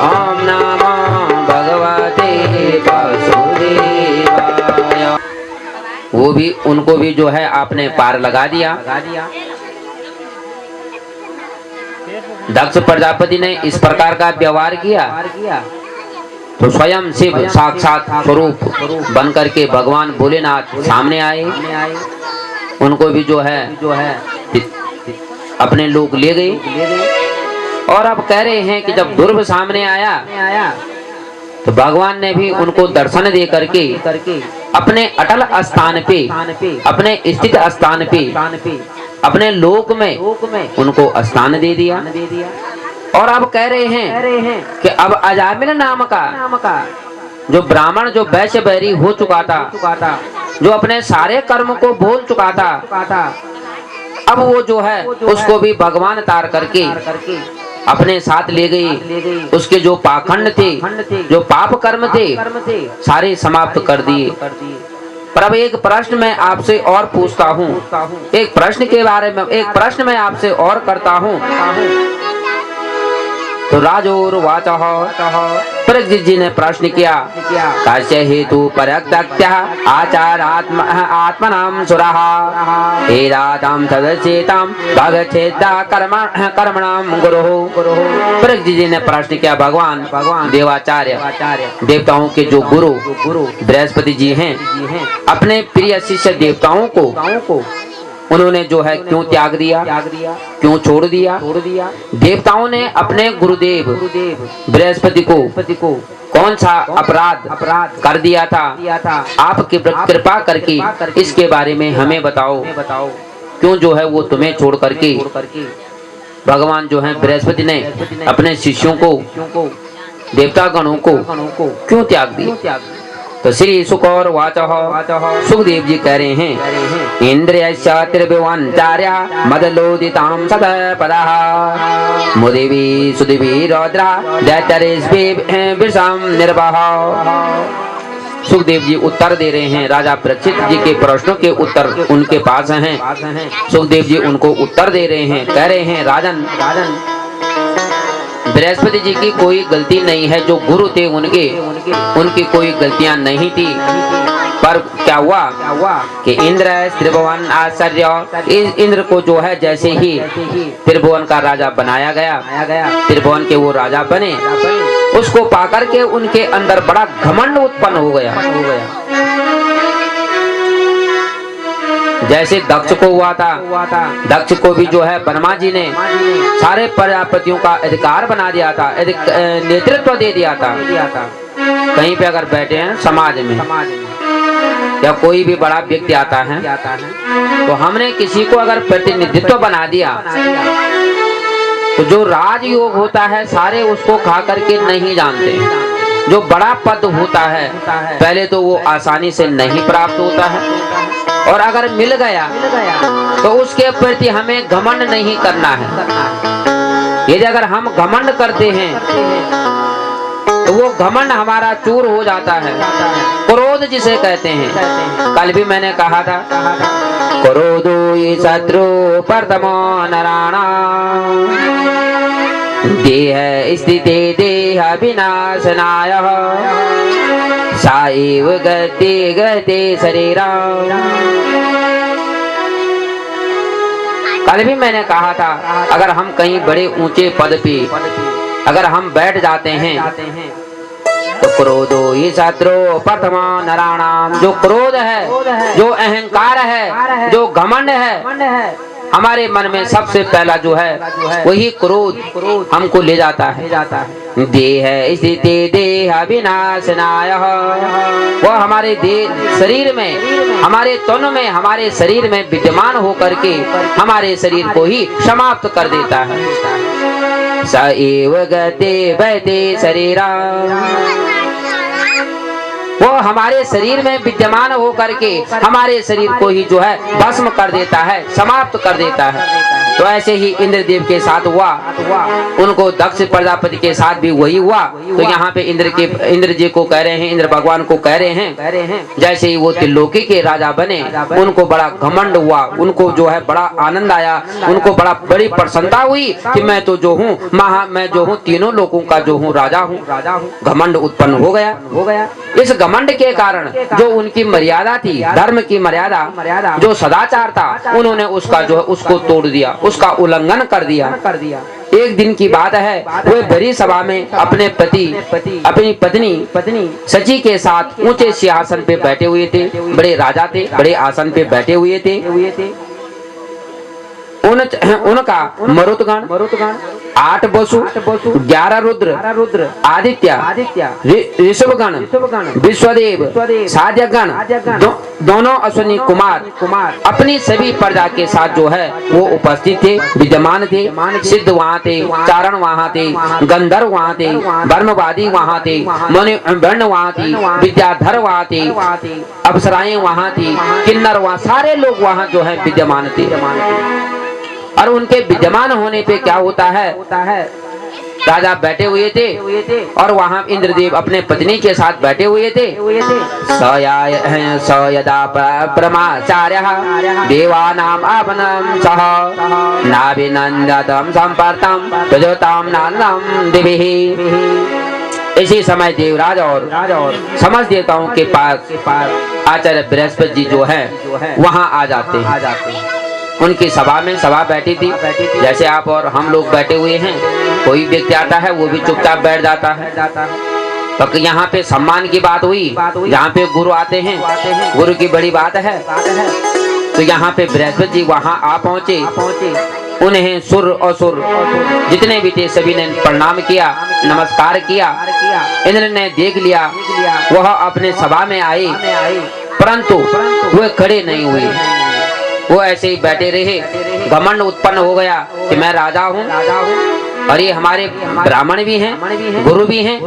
ओम नमो भगवते वासुदेवाय। वो भी, उनको भी जो है आपने पार लगा दिया। दक्ष प्रजापति ने इस प्रकार का व्यवहार किया तो स्वयं शिव साक्षात स्वरूप बन करके भगवान भोलेनाथ सामने आए। उनको भी जो है अपने लोग ले गए। और अब कह रहे हैं कि जब ध्रुव सामने आया तो भगवान ने भी उनको दर्शन दे करके अपने अटल स्थान पे, अपने स्थित स्थान पे, अपने लोक में उनको स्थान दे दिया। और अब कह रहे हैं कि अब अजामिल नाम का जो ब्राह्मण, जो वैश्य बैरी हो चुका था, जो अपने सारे कर्म को भूल चुका था, अब वो जो है उसको भी भगवान तार करके अपने साथ ले गई। उसके जो पाखंड थे, जो पाप कर्म थे, सारे समाप्त कर दिए। पर अब एक प्रश्न मैं आपसे और पूछता हूँ, एक प्रश्न के बारे में एक प्रश्न मैं आपसे और करता हूँ। तो राजोर वाचः, परीक्षित जी ने प्रश्न किया, कस्य हेतु परक्तक्त्यः आचारात्मनां सुरः एदातां तदचेतां भगच्छेदा कर्मणां गुरुः। परीक्षित जी ने प्रश्न किया, भगवान देवाचार्य, देवताओं के जो गुरु बृहस्पति जी हैं, अपने प्रिय शिष्य देवताओं को उन्होंने जो है क्यों त्याग दिया, क्यों छोड़ दिया? देवताओं ने अपने गुरुदेव बृहस्पति को कौन सा अपराध कर दिया था? आपकी कृपा करके इसके बारे में हमें बताओ। क्यों जो है वो तुम्हें छोड़ करके भगवान जो है बृहस्पति ने अपने शिष्यों को, देवता गणों को क्यों त्याग दिया? तो श्री सुकौर वाचः, सुखदेव जी कह रहे हैं, इंद्रियस्य त्रिभुवनाचार्य मदलोदितां सतपदः मुदिवी सुदिवी रौद्रा दैत्यरेष्वि विषां निर्वह। सुखदेव जी उत्तर दे रहे हैं, राजा परीक्षित जी के प्रश्नों के उत्तर उनके पास हैं। सुखदेव जी उनको उत्तर दे रहे हैं, कह रहे हैं, राजन बृहस्पति जी की कोई गलती नहीं है। जो गुरु थे उनकी कोई गलतियां नहीं थी। पर क्या हुआ कि इंद्र त्रिभुवन आचार्य, इंद्र को जो है जैसे ही त्रिभुवन का राजा बनाया गया, त्रिभुवन के वो राजा बने, उसको पाकर के उनके अंदर बड़ा घमंड उत्पन्न हो गया। जैसे दक्ष को हुआ था, दक्ष को भी जो है ब्रह्मा जी ने सारे प्रजापतियों का अधिकार बना दिया था, नेतृत्व दे दिया था। कहीं पे अगर बैठे हैं समाज में या कोई भी बड़ा व्यक्ति आता है तो हमने किसी को अगर प्रतिनिधित्व बना दिया तो जो राजयोग होता है सारे उसको खा करके नहीं जानते। जो बड़ा पद होता है पहले तो वो आसानी से नहीं प्राप्त होता है, और अगर मिल गया तो उसके प्रति हमें घमंड नहीं करना है। यदि अगर हम घमंड करते हैं तो वो घमंड हमारा चूर हो जाता है। क्रोध जिसे कहते हैं, कल भी मैंने कहा था, क्रोधो ये शत्रु प्रथमो नराणां देह स्थिते देह विनाशनाय साइव गते गते शरीरा। कल भी मैंने कहा था, अगर हम कहीं बड़े ऊंचे पद पे अगर हम बैठ जाते हैं तो क्रोधो ही शत्रु प्रथमा नराणाम। जो क्रोध है, जो अहंकार है, जो घमंड है, हमारे मन में सबसे पहला जो है वही क्रोध हमको ले जाता है। देह स्थिति देह विनाशनाय, वह हमारे देह शरीर में, हमारे तन में, हमारे शरीर में विद्यमान होकर के हमारे शरीर को ही समाप्त कर देता है। स एव गते वैते शरीरा, वो हमारे शरीर में विद्यमान होकर के हमारे शरीर को ही जो है भस्म कर देता है, समाप्त कर देता है। तो ऐसे ही इंद्रदेव के साथ हुआ, उनको दक्ष प्रजापति के साथ भी वही हुआ। तो यहाँ पे इंद्र जी को कह रहे हैं, इंद्र भगवान को कह रहे हैं, जैसे ही वो त्रिलोकी के राजा बने, उनको बड़ा घमंड हुआ, उनको जो है बड़ा आनंद आया, उनको बड़ी प्रसन्नता हुई कि मैं तो जो हूँ मैं जो हूँ तीनों लोगों का जो हूँ राजा हूँ। घमंड उत्पन्न हो गया। इस घमंड के कारण जो उनकी मर्यादा थी, धर्म की मर्यादा, जो सदाचार था, उन्होंने उसका जो है उसको तोड़ दिया, उसका उल्लंघन कर दिया। एक दिन की बात है, वे बड़ी सभा में अपने पति, अपनी पत्नी सची के साथ ऊंचे सिंहासन पे बैठे हुए थे। बड़े राजा थे, बड़े आसन पे बैठे हुए थे। उनका मरुतगण 8 वसु, 11 रुद्र, आदित्य, ऋषभगण, विश्वदेव, साध्यगण, दोनों अश्विनी कुमार अपनी सभी प्रजा के साथ जो है वो उपस्थित थे, विद्यमान थे। सिद्ध वहाँ थे, चारण वहाँ थे, गंधर्व वहाँ थे, ब्रह्मवादी वहाँ थे, मणिवर्ण वहाँ थी, विद्याधर वहाँ थे, अप्सराएं वहाँ थी, किन्नर वहाँ, सारे लोग वहाँ जो है विद्यमान थे। और उनके विद्यमान होने पे क्या होता है, राजा बैठे हुए थे और वहाँ इंद्रदेव अपने पत्नी के साथ बैठे हुए थे। स यदा परमाचार्यः देवानाम् आपनं सह नाभिनन्दतं सम्पर्तं प्रजोतां नानदं दिभिः। इसी समय देवराज और समस्त देवताओं के पास आचार्य बृहस्पति जी जो है वहाँ आ जाते हैं। उनकी सभा बैठी थी, जैसे आप और हम लोग बैठे हुए हैं। कोई व्यक्ति आता है वो भी चुपचाप बैठ जाता है। तो यहाँ पे सम्मान की बात हुई, जहाँ पे गुरु आते हैं, गुरु की बड़ी बात है। तो यहाँ पे बृहस्पति जी वहाँ आ पहुँचे। उन्हें सुर और सुर जितने भी थे सभी ने प्रणाम किया, नमस्कार किया। इंद्र ने देख लिया, वह अपने सभा में आए, परंतु वे खड़े नहीं हुए, वो ऐसे ही बैठे रहे। घमंड उत्पन्न हो गया कि मैं राजा हूँ और ये हमारे ब्राह्मण भी हैं, गुरु भी हैं।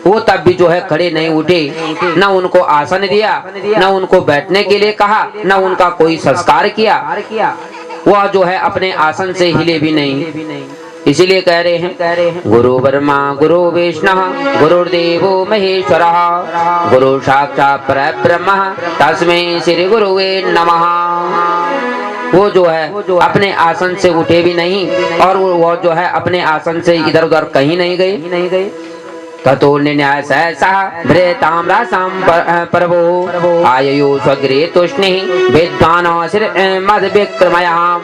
वो तब भी जो है खड़े नहीं उठे, न उनको आसन दिया, न उनको बैठने के लिए कहा, न उनका कोई संस्कार किया। वह जो है अपने आसन से हिले भी नहीं। इसीलिए कह रहे हैं गुरु ब्रह्मा गुरु विष्णु गुरुर्देवो महेश्वरः गुरु साक्षात् परब्रह्म तस्मै श्री गुरुवे नमः। वो जो है अपने आसन से उठे भी नहीं और वो जो है अपने आसन से इधर उधर कहीं नहीं गए। ततो न्याय सहसा भ्रेताम रासाम प्रभो आयु स्वगृहे तुष्णिः विद्वान् मद विक्रमयाम।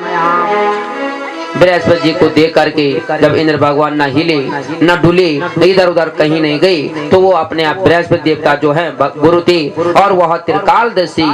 बृहस्पति जी को देख करके जब इंद्र भगवान न हिले न डुले, इधर उधर कहीं नहीं गए, तो वो अपने आप बृहस्पति देवता जो है गुरु थे और वह त्रिकालदर्शी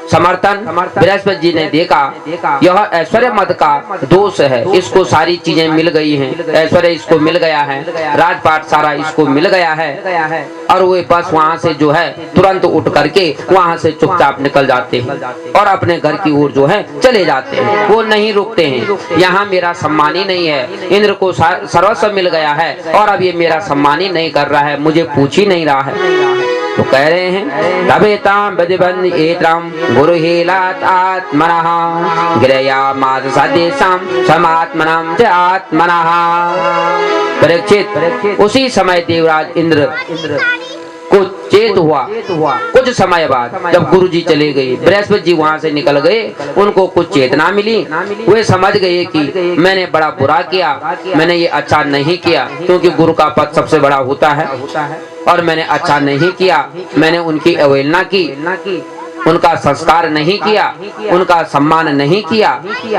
समर्थन बृहस्पति जी ने देखा यह ऐश्वर्य मद का दोष है, इसको सारी चीजें मिल गई हैं, ऐश्वर्य इसको मिल गया है, राजपाट सारा इसको मिल गया है और वे बस वहाँ से जो है तुरंत उठ करके वहाँ से चुपचाप निकल जाते हैं और अपने घर की ओर जो है चले जाते हैं। वो नहीं रुकते हैं, यहाँ मेरा सम्मान ही नहीं है, इंद्र को सर्वस्व मिल गया है और अब ये मेरा सम्मान ही नहीं कर रहा है, मुझे पूछ ही नहीं रहा है। तो कह रहे हैं तबेताम बदिबंद एतम गुरु हेलात आत्मनः गिरयामास सदेशम समात्मनम च आत्मनः। परीक्षित उसी समय देवराज इंद्र को चेत हुआ। कुछ समय बाद जब गुरु जी चले गए, बृहस्पति जी वहाँ से निकल गए, उनको कुछ चेतना मिली। वे समझ गए कि मैंने बड़ा बुरा किया, मैंने ये अच्छा नहीं किया, क्योंकि गुरु का पद सबसे बड़ा होता है और मैंने अच्छा नहीं किया, मैंने उनकी अवहेलना की, उनका संस्कार नहीं किया, उनका सम्मान नहीं किया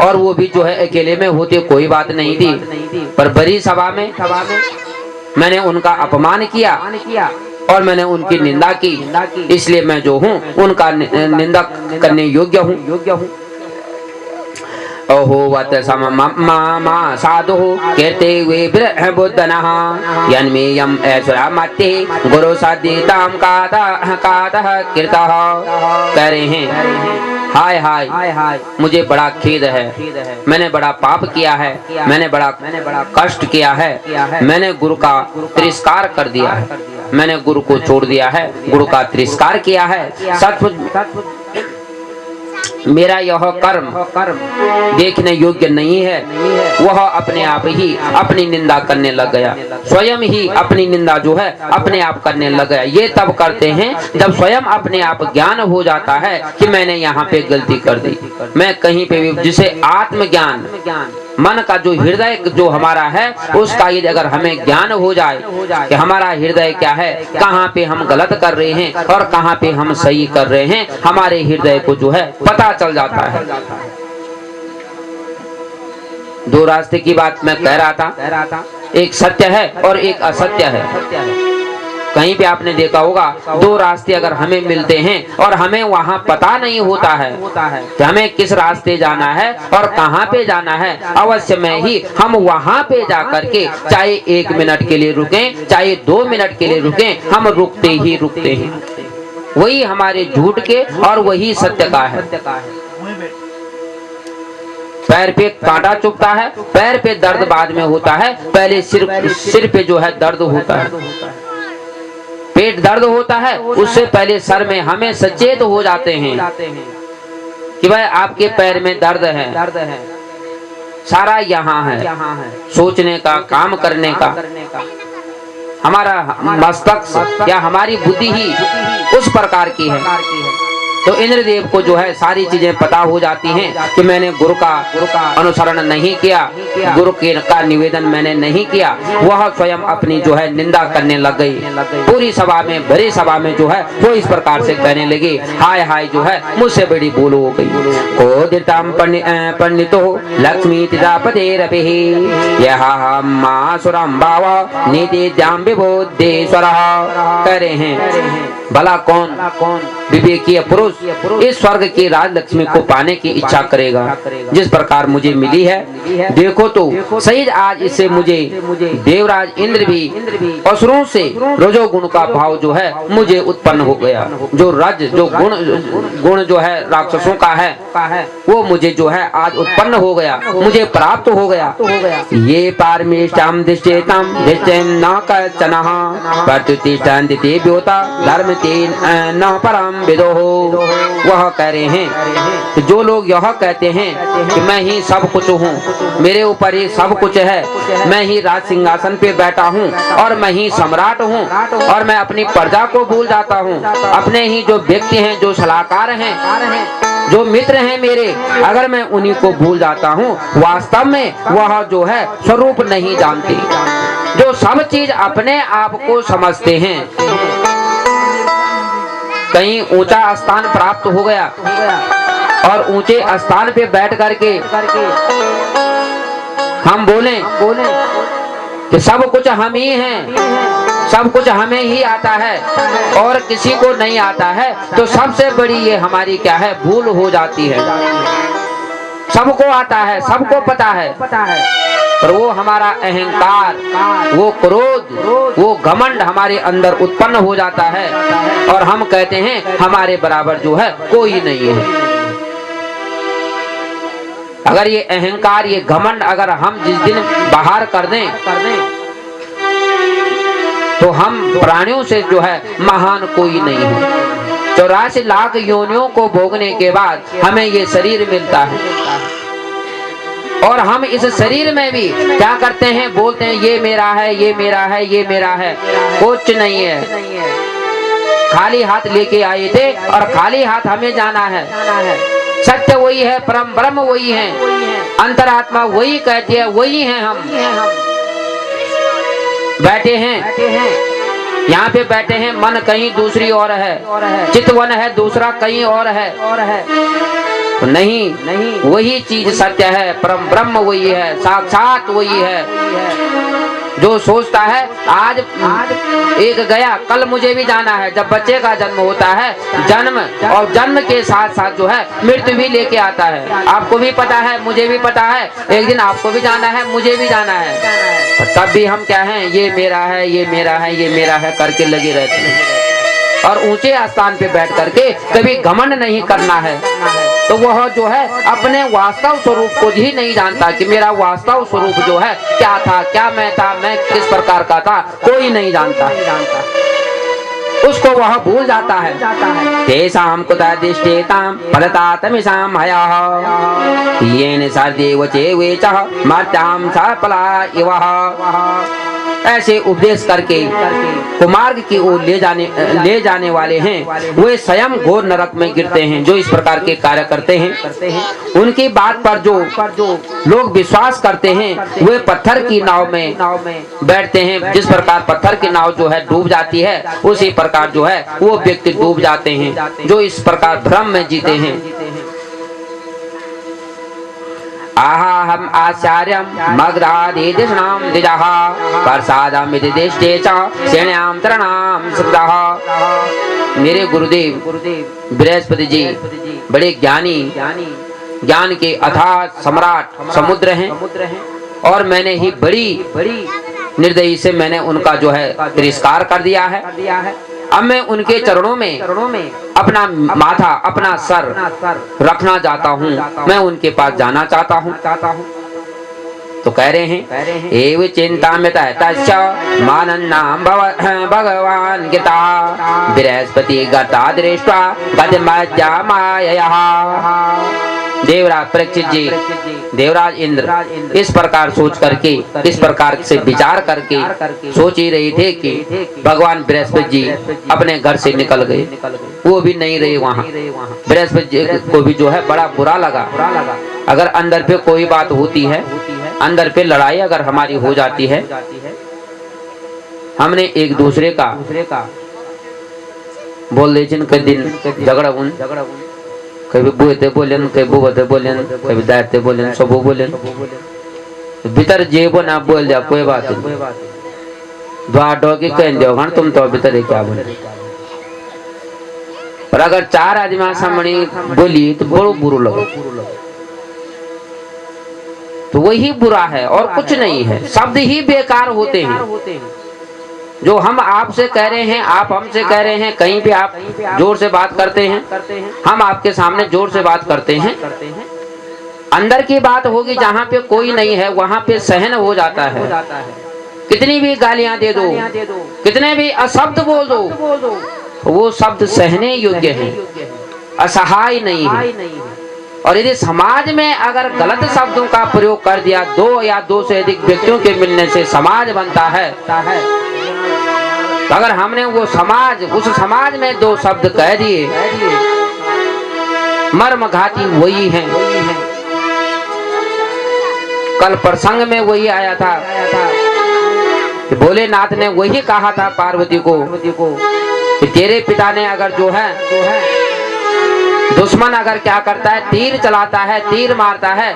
और वो भी जो है अकेले में होते कोई बात नहीं थी, पर बड़ी सभा में मैंने उनका अपमान किया और मैंने उनकी निंदा की, इसलिए मैं जो हूँ उनका निंदा करने योग्य हूँ। ओहो वत समा साधु कीर्ति वे ब्रह्म बुद्धनः यन्मेयं ऐश्वर्या मत्ते गुरु सद्दितां कातः कीर्तः। कह रहे हैं हाय हाय मुझे बड़ा खेद है, मैंने बड़ा पाप किया है, मैंने बड़ा कष्ट किया है, मैंने गुरु का तिरस्कार कर दिया है, मैंने गुरु को छोड़ दिया है, गुरु का तिरस्कार किया है। सचमुच मेरा यह कर्म देखने योग्य नहीं है। वह अपने आप ही अपनी निंदा करने लग गया, स्वयं ही अपनी निंदा जो है अपने आप करने लग गया। ये तब करते हैं जब स्वयं अपने आप ज्ञान हो जाता है कि मैंने यहाँ पे गलती कर दी। मैं कहीं पे भी, जिसे आत्मज्ञान, मन का जो हृदय जो हमारा है उसका यदि अगर हमें ज्ञान हो जाए कि हमारा हृदय क्या है, कहाँ पे हम गलत कर रहे हैं और कहाँ पे हम सही कर रहे हैं, हमारे हृदय को जो है पता चल जाता है। दो रास्ते की बात मैं कह रहा था, एक सत्य है और एक असत्य है। कहीं पे आपने देखा होगा दो रास्ते अगर हमें मिलते हैं और हमें वहाँ पता नहीं होता है कि हमें किस रास्ते जाना है और कहाँ पे जाना है, अवश्य में ही हम वहाँ पे जा करके चाहे 1 मिनट के लिए रुकें, चाहे 2 मिनट के लिए रुकें, हम रुकते ही हैं। वही हमारे झूठ के और वही सत्य का है। पैर पे कांटा चुभता है, पैर पे दर्द बाद में होता है, पहले सिर पे जो है दर्द होता है, पेट दर्द होता है, उससे पहले सर में हमें सचेत हो जाते हैं कि भाई आपके पैर में दर्द है। सारा यहाँ है सोचने का, काम करने का। हमारा मस्तिष्क या हमारी बुद्धि ही उस प्रकार की है। तो इंद्रदेव को जो है सारी चीजें पता हो जाती हैं कि मैंने गुरु का अनुसरण नहीं किया, गुरु का निवेदन मैंने नहीं किया। वह स्वयं अपनी जो है निंदा करने लग गई। पूरी सभा में, भरी सभा में जो है वो इस प्रकार से कहने लगी, हाय हाय जो है मुझसे बड़ी भूल हो गई। कोदिताम पंडितो लक्ष्मी तिदापतेरपि यह मासुरम भाव नीति द्याम विबोधेश्वर। कह रहे हैं भला कौन विवेकीय पुरुष इस स्वर्ग की राजलक्ष्मी को पाने की इच्छा करेगा जिस प्रकार मुझे मिली है। देखो तो सही आज इससे मुझे देवराज इंद्र भी असुरों से रजोगुण का भाव जो है मुझे उत्पन्न हो गया। जो गुण जो है राक्षसों का है वो मुझे जो है आज उत्पन्न हो गया, मुझे प्राप्त हो गया। ये पारमेष्टाम दृष्टेतम दृष्टेम न कचनः प्रतिष्ठन्ति ते व्योता धर्म तेन न परम विदो। वह कह रहे हैं कि जो लोग यह कहते हैं कि मैं ही सब कुछ हूँ, मेरे ऊपर ही सब कुछ है, मैं ही राज सिंहासन पे बैठा हूँ और मैं ही सम्राट हूँ और मैं अपनी प्रजा को भूल जाता हूँ, अपने ही जो व्यक्ति हैं, जो सलाहकार हैं, जो मित्र हैं मेरे, अगर मैं उन्हीं को भूल जाता हूँ, वास्तव में वह जो है स्वरूप नहीं जानते, जो सब चीज अपने आप को समझते हैं। कहीं ऊंचा स्थान प्राप्त हो गया और ऊंचे स्थान पे बैठ करके हम बोले कि सब कुछ हम ही हैं, सब कुछ हमें ही आता है और किसी को नहीं आता है, तो सबसे बड़ी ये हमारी क्या है भूल हो जाती है। सबको आता है, सबको पता है, पर वो हमारा अहंकार, वो क्रोध, वो घमंड हमारे अंदर उत्पन्न हो जाता है और हम कहते हैं हमारे बराबर जो है कोई नहीं है। अगर ये अहंकार, ये घमंड अगर हम जिस दिन बाहर कर दें तो हम प्राणियों से जो है महान कोई नहीं है। 84 लाख योनियों को भोगने के बाद हमें ये शरीर मिलता है और हम इस शरीर में भी क्या करते हैं, बोलते हैं ये मेरा है, ये मेरा है, ये मेरा है। कुछ नहीं है, खाली हाथ लेके आए थे और खाली हाथ हमें जाना है। सत्य वही है, परम ब्रह्म वही है, अंतरात्मा वही कहती है, वही है। हम बैठे हैं, यहाँ पे बैठे हैं, मन कहीं दूसरी ओर है, चितवन है दूसरा कहीं और है। तो नहीं, वही चीज सत्य है, परम ब्रह्म वही है, साक्षात वही है। जो सोचता है आज एक गया, कल मुझे भी जाना है। जब बच्चे का जन्म होता है, जन्म और जन्म के साथ साथ जो है मृत्यु भी लेके आता है। आपको भी पता है, मुझे भी पता है, एक दिन आपको भी जाना है, मुझे भी जाना है। तब भी हम क्या हैं, ये मेरा है, ये मेरा है, ये मेरा है करके लगे रहते हैं। और ऊंचे स्थान पे बैठ करके कभी घमंड नहीं करना है। तो वह जो है अपने वास्तव स्वरूप को ही नहीं जानता कि मेरा वास्तव स्वरूप जो है क्या था, क्या मैं था, मैं किस प्रकार का था, कोई नहीं जानता। उसको वह भूल जाता है। तेषां कुतदिष्टेतां फलतातमिषां हयः येन सर्देव चेवे च मर्त्यां सफला इवः। ऐसे उपदेश करके कुमार्ग की ओर ले जाने वाले हैं, वे स्वयं घोर नरक में गिरते हैं। जो इस प्रकार के कार्य करते हैं, उनकी बात पर जो लोग विश्वास करते हैं, वे पत्थर की नाव में बैठते हैं। जिस प्रकार पत्थर की नाव जो है डूब जाती है, उसी प्रकार जो है वो व्यक्ति डूब जाते हैं जो इस प्रकार भ्रम में जीते हैं। आहाहम आचार्यम मग्रादिदिष्णाम दिजः प्रसादमिति दिष्टे च श्रेण्याम तरणाम सुखदः। मेरे गुरुदेव बृहस्पति जी बड़े ज्ञानी, ज्ञान के अथाह सम्राट समुद्र हैं, और मैंने ही बड़ी निर्दयी से मैंने उनका जो है तिरस्कार कर दिया है। अब मैं उनके चरणों में अपना माथा, अपना सर रखना चाहता हूँ। मैं उनके पास जाना चाहता हूँ। तो कह रहे हैं एव चिंता में मानन्नाम भगवान गीता बृहस्पति गता दृष्ट्वा गतिमज्जा मायया। देवराज परीक्षित जी, देवराज इंद्र इस प्रकार सोच करके, इस प्रकार से विचार करके सोच ही रहे थे कि भगवान बृहस्पति जी अपने घर से निकल गए, वो भी नहीं रहे वहाँ। बृहस्पति जी को भी जो है बड़ा बुरा लगा। अगर अंदर पे कोई बात होती है, अंदर पे लड़ाई अगर हमारी हो जाती है, हमने एक दूसरे का बोल दे जिन के दिन झगड़ा कभी बुते बोलेन, कभी बुबते बोलेन, कभी दायते बोलेन, सबो बोलेन। भीतर जेबो ना बोल जा, कोई बात नहीं। द्वार डोगी कह दो घन तुम तो भीतर क्या बोले। पर अगर चार आदमी सामने बोली तो बड़ो बुरो लगो, तो वही बुरा है और कुछ नहीं है। शब्द ही बेकार होते हैं। जो हम आपसे कह रहे हैं, आप हमसे कह रहे हैं, कहीं भी आप जोर से बात करते हैं, हम आपके सामने जोर से बात करते हैं। अंदर की बात होगी जहाँ पे कोई नहीं है, वहाँ पे सहन हो जाता है। कितनी भी गालियां दे दो, कितने भी अशब्द बोल दो, वो शब्द सहने योग्य है, असहाय नहीं है। और यदि समाज में अगर गलत शब्दों का प्रयोग कर दिया, दो या दो से अधिक व्यक्तियों के मिलने से समाज बनता है। अगर हमने वो समाज, उस समाज में दो शब्द कह दिए, मर्म घाती वही है। कल प्रसंग में वही आया था कि भोलेनाथ ने वही कहा था पार्वती को कि तेरे पिता ने अगर जो है दुश्मन अगर क्या करता है, तीर चलाता है, तीर मारता है,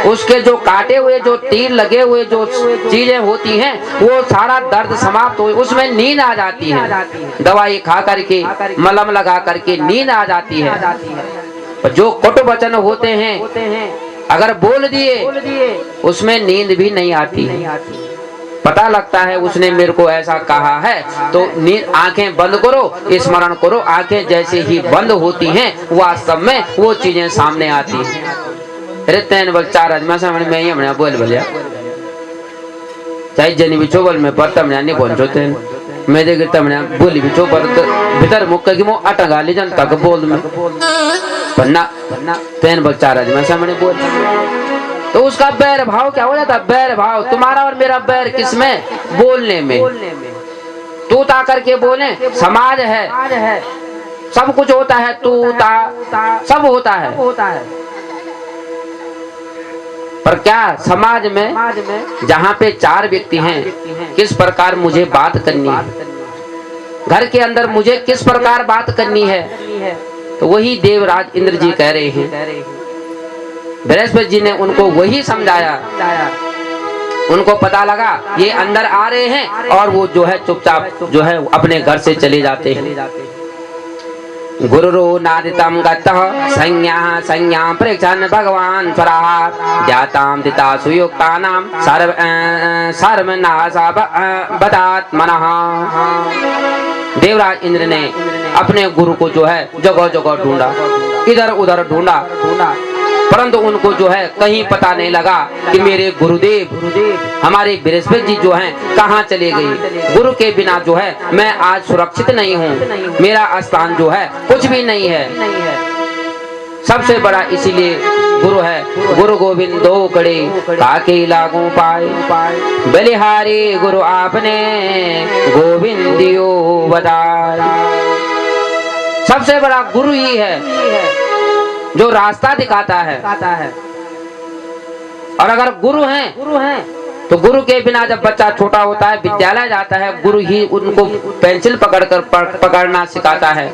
उसके जो काटे हुए, जो तीर लगे हुए जो चीजें होती हैं, वो सारा दर्द समाप्त हो, उसमें नींद आ जाती है। दवाई खा करके, मलहम लगा करके नींद आ जाती है। जो कुट वचन होते हैं अगर बोल दिए, उसमें नींद भी नहीं आती। पता लगता है उसने मेरे को ऐसा कहा है, तो आंखें बंद करो, स्मरण करो। आंखें जैसे ही बंद होती हैं, वास्तव में वो चीजें सामने आती हैं। अरे तैन बल चार आदमी सामने मैं ही हमने बोल बोलिया, चाहे जनी बिछो बोल में पर तमने नहीं पहुंचो तेन मैं देख तमने बोली बिछो पर भीतर मुक्का की मो अटगा ले जन तक बोल में पन्ना तैन बल चार आदमी सामने बोल, तो उसका बैर भाव क्या हो जाता? बैर भाव तुम्हारा और मेरा बैर किसमें? बोलने में। तू ता करके बोले, समाज है, सब कुछ होता है, तू ता सब होता है। पर क्या समाज में जहाँ पे चार व्यक्ति हैं, किस प्रकार मुझे बात करनी है, घर के अंदर मुझे किस प्रकार बात करनी है, तो वही देवराज इंद्र जी कह रहे हैं। बृहस्पति जी ने उनको वही समझाया उनको पता लगा ये अंदर आ रहे हैं और वो जो है चुपचाप जो है अपने घर से चले जाते हैं। गुरुरो नादितम गतः संज्ञा परीक्षण भगवान स्वराः ज्ञाताम दिता सुयुक्तानां सर्वनाशा बदात्मनः। देवराज इंद्र ने अपने गुरु को जो है जगह जगह ढूंढा, इधर उधर ढूंढा, परंतु उनको जो है कहीं पता नहीं लगा कि मेरे गुरुदेव हमारे बृहस्पति जी जो हैं कहाँ चले गए। गुरु के बिना जो है मैं आज सुरक्षित नहीं हूँ, मेरा स्थान जो है कुछ भी नहीं है। सबसे बड़ा इसीलिए गुरु है। गुरु गोविंदो कड़े काके लागू पाए, बलिहारी गुरु आपने गोविंदियो बदाई। सबसे बड़ा गुरु ही है जो रास्ता दिखाता है। और अगर गुरु हैं तो गुरु के बिना जब बच्चा छोटा होता है विद्यालय जाता है, गुरु ही उनको पेंसिल पकड़कर पकड़ना सिखाता है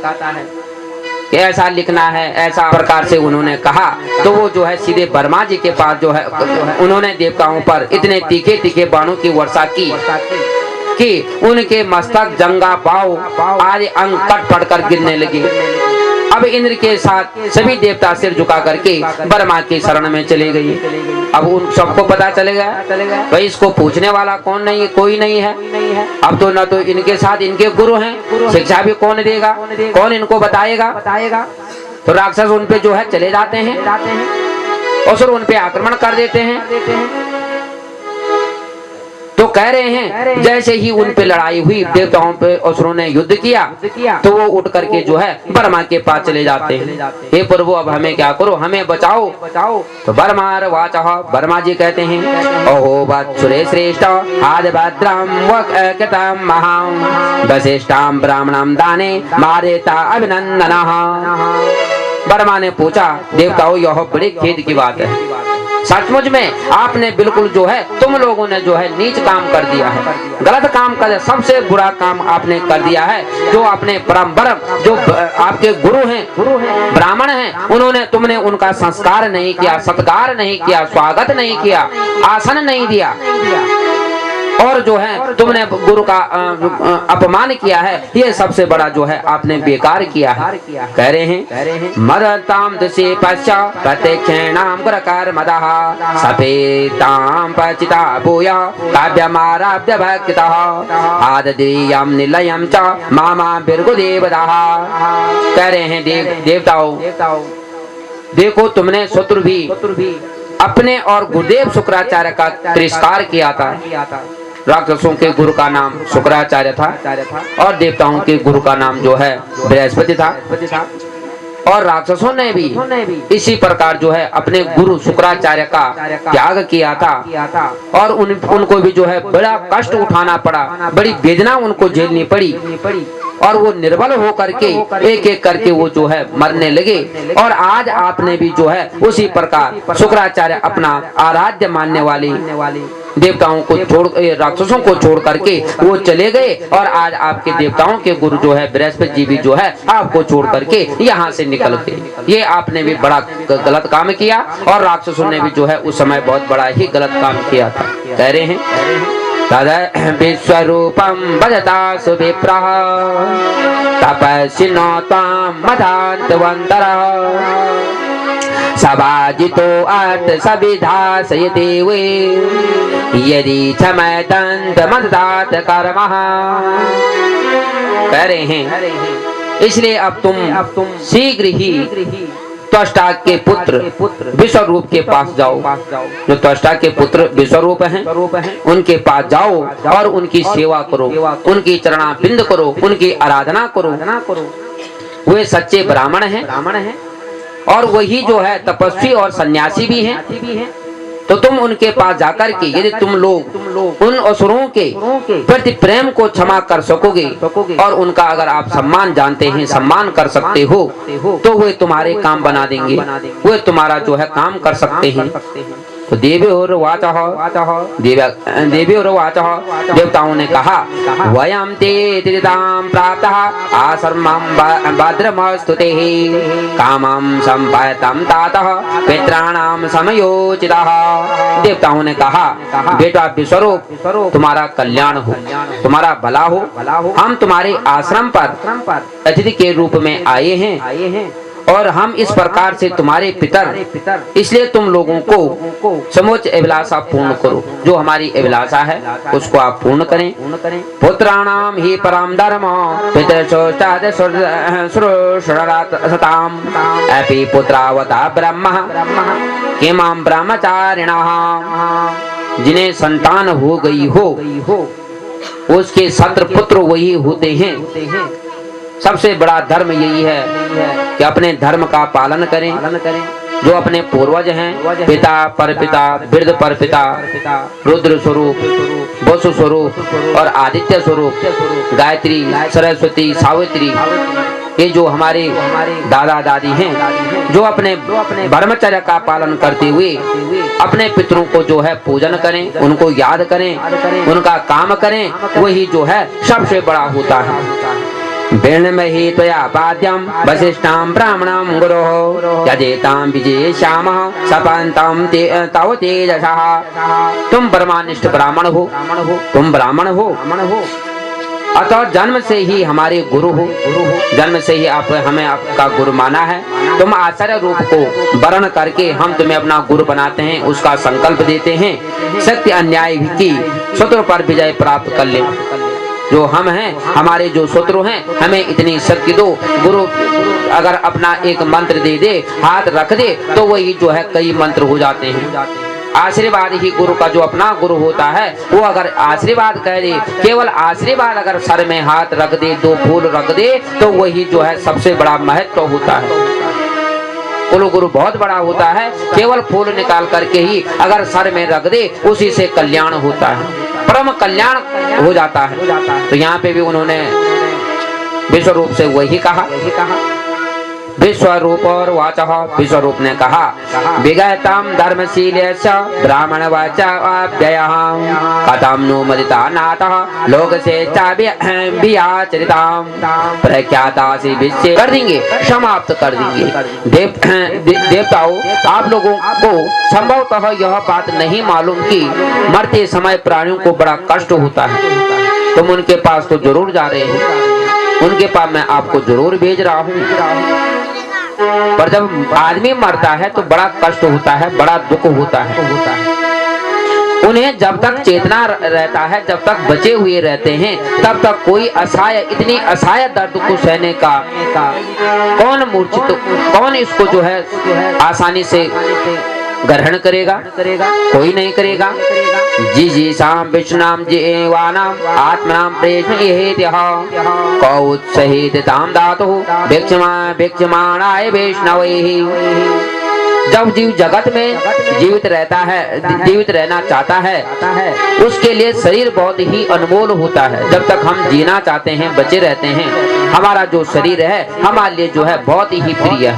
कि ऐसा लिखना है, ऐसा प्रकार से उन्होंने कहा। तो वो जो है सीधे ब्रह्मा जी के पास जो है उन्होंने देवताओं पर इतने तीखे तीखे बाणों की वर्षा की कि उनके मस्तक, जंगा, पांव आदि अंग कट पड़कर गिरने लगे। अब इंद्र के साथ सभी देवता सिर झुका करके ब्रह्मा की शरण में चले गए। अब उन सबको पता चलेगा भाई इसको पूछने वाला कौन नहीं, कोई नहीं है। अब तो न तो इनके साथ इनके गुरु हैं, शिक्षा भी कौन देगा, कौन इनको बताएगा। तो राक्षस उन पे जो है चले जाते हैं और फिर उन पे आक्रमण कर देते हैं। तो कह रहे हैं जैसे ही उन पे लड़ाई हुई, देवताओं पे असुरों ने युद्ध किया, तो वो उठ करके जो है ब्रह्मा के पास चले जाते हैं। हे प्रभु अब हमें क्या करो, हमें बचाओ। तो ब्रह्मा जी कहते हैं ओहो वत्सुरे श्रेष्ठ आदि भद्रम वक्रतम महां वशिष्ठां ब्राह्मणं दाने मारेता अभिनंदनः। ब्रह्मा ने पूछा देवताओं यह बड़े खेद की बात है, सचमुच में आपने बिल्कुल जो है तुम लोगों ने जो है नीच काम कर दिया है, गलत काम कर, सबसे बुरा काम आपने कर दिया है। जो अपने परम जो आपके गुरु हैं, ब्राह्मण हैं, तुमने उनका संस्कार नहीं किया, सत्कार नहीं किया, स्वागत नहीं किया, आसन नहीं दिया और जो है तुमने गुरु का अपमान किया है। ये सबसे बड़ा जो है आपने बेकार किया है। कह रहे हैं मदताम दशे पश्चात प्रत्यक्षेणाम गुरकार मदः सफेताम पचिता भूया काव्यमाराभ्य भक्तितः आददीयम निलयम च मामा बिर्गुदेवदः। कह रहे हैं देवताओं देखो तुमने शत्रु भी अपने और गुरुदेव शुक्राचार्य का तिरस्कार किया था। राक्षसों के गुरु का नाम शुक्राचार्य था और देवताओं के गुरु का नाम जो है बृहस्पति था। और राक्षसों ने भी इसी प्रकार जो है अपने गुरु शुक्राचार्य का त्याग किया था और उनको भी जो है बड़ा कष्ट उठाना पड़ा, बड़ी वेदना उनको झेलनी पड़ी और वो निर्बल हो करके एक एक करके वो जो है मरने लगे। और आज आपने भी जो है उसी प्रकार शुक्राचार्य अपना आराध्य मानने वाली देवताओं को छोड़, राक्षसों को छोड़ करके वो चले गए और आज आपके देवताओं के गुरु जो है बृहस्पति जी भी जो है आपको छोड़ करके यहाँ से निकल गए। ये आपने भी बड़ा गलत काम किया और राक्षसों ने भी जो है उस समय बहुत बड़ा ही गलत काम किया था। कह रहे हैं तद विश्वरूपं भजता सुविप्रः तपस्विनो त्वां मदान्तवन्तरः सबाजितो अर्थ सविधासयते वे यदि क्षमयदन्त मददात कर्मः। कह रहे हैं इसलिए अब तुम शीघ्र ही त्वष्टा के पुत्र विश्वरूप के पास जाओ। जो त्वष्टा के पुत्र विश्वरूप हैं उनके पास जाओ और उनकी सेवा करो, उनकी चरणाबिंद करो, उनकी आराधना करो। वे सच्चे ब्राह्मण हैं और वही जो है तपस्वी और सन्यासी भी हैं। तो तुम उनके पास जाकर के यदि तुम लोग उन असुरों के प्रति प्रेम को क्षमा कर सकोगे और उनका अगर आप सम्मान जानते हैं, सम्मान कर सकते हो, तो वे तुम्हारे काम बना देंगे, वे तुम्हारा जो है काम कर सकते हैं। तो देव्योर्वाचः देवताओं ने कहा वयं ते तीर्थां प्राप्तः आश्रमं भद्रमस्तुते कामं संपादितं तातः पितॄणां समयोचितः। देवताओं ने कहा बेटा विश्वरूप तुम्हारा कल्याण हो, तुम्हारा भला हो। हम तुम्हारे आश्रम पर अतिथि के रूप में आए हैं और हम इस प्रकार से तुम्हारे पितर, इसलिए तुम लोगों को समोच्च अभिलाषा पूर्ण करो। जो हमारी अभिलाषा है उसको आप पूर्ण करें। पुत्राणाम ही परम धर्म पितृशोष्टादशताम अपि पुत्रावता ब्रह्म किमां ब्रह्मचारिणः। जिन्हें संतान हो गई हो उसके सत्र पुत्र वही होते हैं। सबसे बड़ा धर्म यही है कि अपने धर्म का पालन करें। जो अपने पूर्वज हैं, पिता परपिता, वृद्ध परपिता, रुद्र स्वरूप, वसु स्वरूप और आदित्य स्वरूप, गायत्री, सरस्वती, सावित्री, ये जो हमारे दादा दादी हैं, जो अपने ब्रह्मचर्य का पालन करते हुए अपने पितरों को जो है पूजन करें, उनको याद करें, उनका काम करें, वही जो है सबसे बड़ा होता है। वेणमहि त्वया पाद्यं वसिष्ठां ब्राह्मणं गुरोः यजेतां विजयेष्यामः सपन्तं तव तेजसः। तुम ब्रह्मनिष्ठ ब्राह्मण हो, तुम ब्राह्मण हो, अतः जन्म से ही हमारे गुरु हो, जन्म से ही आप हमें आपका गुरु माना है। तुम आचार्य रूप को वर्ण करके हम तुम्हें अपना गुरु बनाते हैं, उसका संकल्प देते हैं। सत्य अन्याय की शत्रु पर विजय प्राप्त कर ले। जो हम हैं, हमारे जो शत्रु हैं, हमें इतनी शक्ति दो। गुरु अगर अपना एक मंत्र दे दे, हाथ रख दे, तो वही जो है कई मंत्र हो जाते हैं। आशीर्वाद ही गुरु का जो अपना गुरु होता है, वो अगर आशीर्वाद कह दे, केवल आशीर्वाद अगर सर में हाथ रख दे, 2 फूल रख दे, तो वही जो है सबसे बड़ा महत्व होता है। कुल गुरु बहुत बड़ा होता है। केवल फूल निकाल करके ही अगर सर में रख दे, उसी से कल्याण होता है, परम कल्याण हो जाता है। तो यहाँ पे भी उन्होंने विश्व रूप से वही कहा। विश्वरूप और वाचः, विश्वरूप ने कहा विगतम धर्मशीलस्य ब्राह्मण वाचाव्ययः कथं नु मदिता नातः लोक से चाभियाचरितां प्रख्यातासि विश्व। कर देंगे, समाप्त कर देंगे। देवताओं, आप लोगों को संभवतः यह बात नहीं मालूम कि मरते समय प्राणियों को बड़ा कष्ट होता है। तुम उनके पास तो जरूर जा रहे हो, उनके पास मैं आपको जरूर भेज रहा हूँ, पर जब आदमी मरता है तो बड़ा कष्ट होता है, बड़ा दुख होता है। उन्हें जब तक चेतना रहता है, जब तक बचे हुए रहते हैं, तब तक कोई असहाय, इतनी असहाय दर्द को सहने का कौन मूर्छित, कौन इसको जो है आसानी से ग्रहण करेगा? कोई नहीं करेगा। जी शाम विष्णुनाम जीवानाम आत्मनाम प्रेष्ण येत्यः कौत्सहित ताम दातु भिक्षमाणाय वैष्णवैः। जब जीव जगत में जीवित रहता है, जीवित रहना चाहता है, उसके लिए शरीर बहुत ही अनमोल होता है। जब तक हम जीना चाहते हैं, बचे रहते हैं, हमारा जो शरीर है हमारे लिए जो है बहुत ही प्रिय है,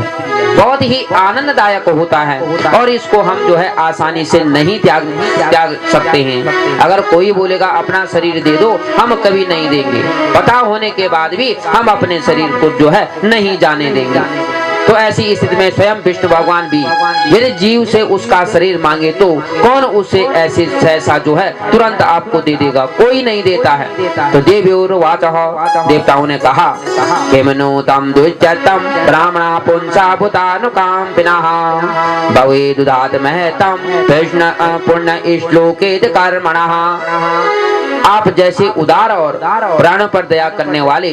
बहुत ही आनंददायक होता है, और इसको हम जो है आसानी से नहीं त्याग सकते हैं। अगर कोई बोलेगा अपना शरीर दे दो, हम कभी नहीं देंगे। पता होने के बाद भी हम अपने शरीर को जो है नहीं जाने देंगे। तो ऐसी स्थिति में स्वयं विष्णु भगवान भी यदि जीव से उसका शरीर मांगे तो कौन उसे ऐसे सहसा जो है तुरंत आपको दे देगा? कोई नहीं देता है। तो देव्योर्वाचः, देवताओं ने कहा किमनु तम दुच्चतम ब्राह्मणा पुंसा भूतानुकाम्पिनः भवे दुधात महतम कृष्ण पुण्य श्लोके कर्मणः। आप जैसे उदार और प्राणों पर दया करने वाले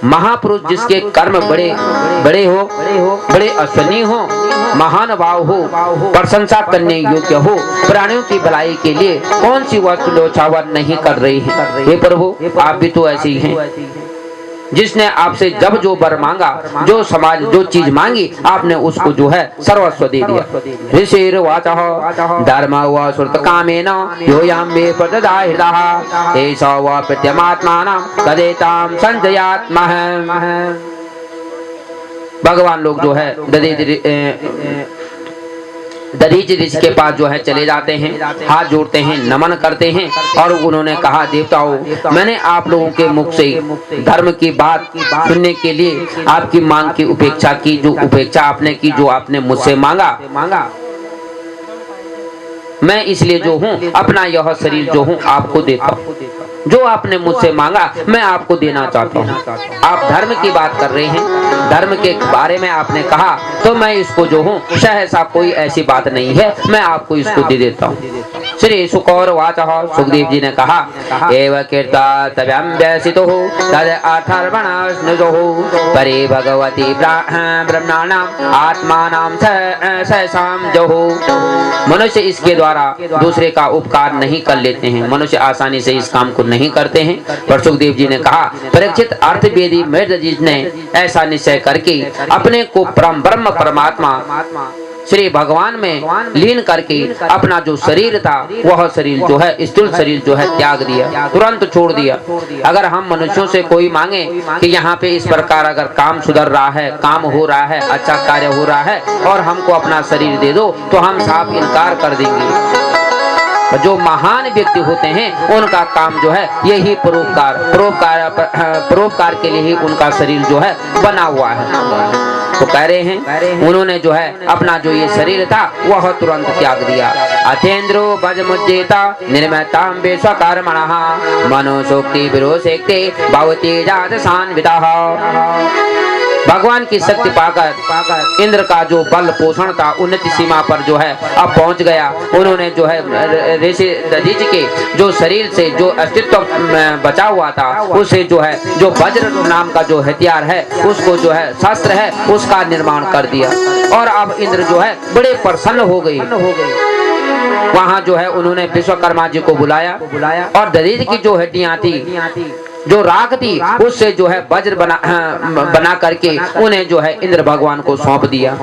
महापुरुष, जिसके कर्म बड़े हो, बड़े अश्वनी हो, महान भाव हो, प्रशंसा करने योग्य हो, प्राणियों की भलाई के लिए कौन सी वस्तु लोचावर नहीं कर रही है? हे प्रभु, आप भी तो ऐसे ही हैं। जिसने आपसे जब जो वर मांगा, जो समाज जो चीज मांगी, आपने उसको जो है सर्वस्व दे दिया। ऋषिर्वाचः धर्म व श्रुत कामेन योऽयं मे प्रददा हृदः एषा व प्रत्यमात्मानं तदेतां संजयात्मः। भगवान लोग जो है दधीचि ऋषि के पास जो है चले जाते हैं, हाथ जोड़ते हैं, नमन करते हैं और उन्होंने कहा, देवताओं, मैंने आप लोगों के मुख से धर्म की बात सुनने के लिए आपकी मांग की उपेक्षा की, जो उपेक्षा आपने की, जो आपने मुझसे मांगा, मैं इसलिए जो हूँ अपना यह शरीर जो हूँ आपको देता हूँ। जो आपने मुझसे मांगा मैं आपको देना चाहता हूँ। आप धर्म की बात कर रहे हैं, धर्म के बारे में आपने कहा, तो मैं इसको जो हूँ सहसा कोई ऐसी बात नहीं है, मैं आपको इसको दे देता हूँ। श्री शुकौर वाचः, सुखदेव जी ने कहा, एव कीर्ता तव्यं व्यसितो तद अथर्वणस्नुजो परे भगवती ब्रह्मणाम आत्मानां सहसाम जहो। मनुष्य इसके द्वारा दूसरे का उपकार नहीं कर लेते हैं, मनुष्य आसानी से इस काम को नहीं करते हैं। पर सुखदेव जी ने कहा, परीक्षित अर्थवेदी मृदजीज ने ऐसा निश्चय करके अपने को परम ब्रह्म परमात्मा श्री भगवान में लीन करके अपना जो शरीर था वह शरीर जो है स्थूल शरीर जो है त्याग दिया, तुरंत छोड़ दिया। अगर हम मनुष्यों से कोई मांगे कि यहाँ पे इस प्रकार अगर काम सुधर रहा है, काम हो रहा है, अच्छा कार्य हो रहा है और हमको अपना शरीर दे दो, तो हम साफ इनकार कर देंगे। जो महान व्यक्ति होते हैं उनका काम जो है यही परोपकार के लिए ही उनका शरीर जो है बना हुआ है। तो कह रहे हैं उन्होंने जो है अपना जो ये शरीर था वह तुरंत त्याग दिया। अथेन्द्रो भज मुज्जेता निर्मतां विश्वकर्मणः मनोशोक्ति विरोशेक्ते भवति जात सान्वितः। भगवान की शक्ति पाकर इंद्र का जो बल पोषण था उन्नति सीमा पर जो है अब पहुंच गया। उन्होंने जो है ऋषि दधीचि के जो शरीर से जो अस्तित्व बचा हुआ था उसे जो है जो वज्र नाम का जो हथियार है उसको जो है शस्त्र है उसका निर्माण कर दिया। और अब इंद्र जो है बड़े प्रसन्न हो गए। वहाँ जो है उन्होंने विश्वकर्मा जी को बुलाया और दधीचि की जो हड्डियां थी जो राख थी उससे जो है वज्र बना करके उन्हें जो है इंद्र भगवान को सौंप दिया।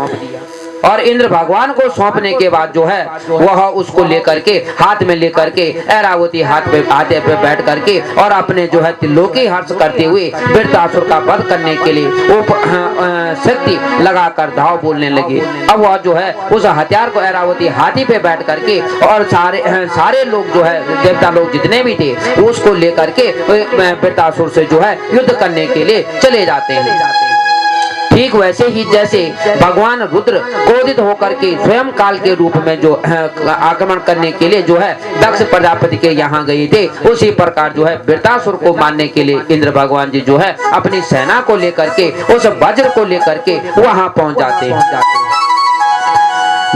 और इंद्र भगवान को सौंपने के बाद जो है वह उसको लेकर के हाथ में लेकर के ऐरावती हाथे पे बैठ करके और अपने जो है त्रिलोकी हर्ष करते हुए वृत्रासुर का वध करने के लिए शक्ति लगाकर धाव बोलने लगे। अब वह जो है उस हथियार को ऐरावती हाथी पे बैठ करके और सारे लोग जो है देवता लोग जितने भी थे उसको लेकर के वृत्रासुर से जो है युद्ध करने के लिए चले जाते हैं। ठीक वैसे ही जैसे भगवान रुद्र क्रोधित होकर के स्वयं काल के रूप में जो आक्रमण करने के लिए जो है दक्ष प्रजापति के यहाँ गए थे, उसी प्रकार जो है वृत्रासुर को मारने के लिए इंद्र भगवान जी जो है अपनी सेना को लेकर के उस वज्र को लेकर के वहाँ पहुँच जाते हैं।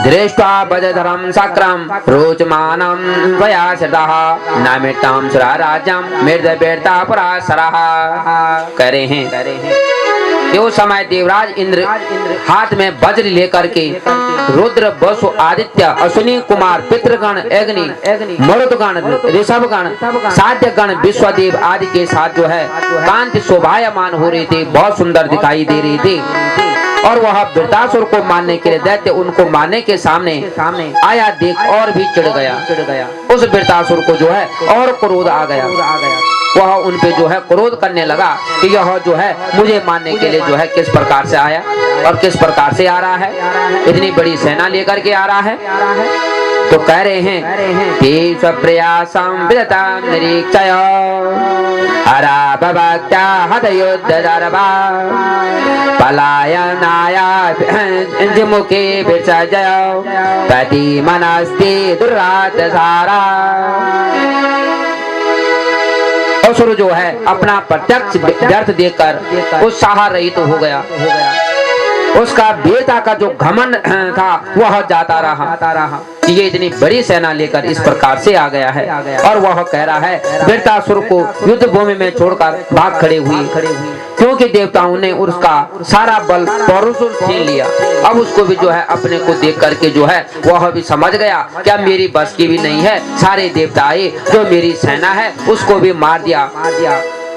दृष्ट्वा वज्रधरं शक्रं रोचमानं त्वया श्रितः नामित्तं सुराराज्यं मृदवेर्ता पराशरः। कह रहे हैं कि उस समय देवराज इंद्र हाथ में वज्र लेकर के रुद्र वसु आदित्य अश्विनी कुमार पितृगण अग्नि मरुदगण ऋषभगण साध्यगण विश्वदेव आदि के साथ जो है कांति शोभायमान हो रही थी, बहुत सुंदर दिखाई दे रही थी। और वह वृत्रासुर को मारने के लिए दैत्य उनको मारने के सामने आया देख और भी चिढ़ गया। उस वृत्रासुर को जो है और क्रोध आ गया। वह उन पे जो है क्रोध करने लगा कि यह जो है मुझे मारने के लिए जो है किस प्रकार से आया और किस प्रकार से आ रहा है, इतनी बड़ी सेना लेकर के आ रहा है। तो कह रहे हैं कि स्वप्रयासं विदतां निरीक्षय हरा भक्त्या हतयुद्धदर्भा पलायनाय मुखे विसर्जय प्रतिमनस्ति दुर्रातसारा। असुर जो है अपना प्रत्यक्ष व्यर्थ देखकर उत्साह रहित हो गया। उसका वीरता का जो घमंड था वह जाता रहा। ये इतनी बड़ी सेना लेकर इस प्रकार से आ गया है। और वह कह रहा है वृत्रासुर को युद्ध भूमि में छोड़कर भाग खड़े हुए, क्योंकि देवताओं ने उसका सारा बल पौरुषुर छीन लिया। अब उसको भी जो है अपने को देख करके जो है वह भी समझ गया क्या मेरी बस की भी नहीं है, सारे देवता आए जो मेरी सेना है उसको भी मार दिया।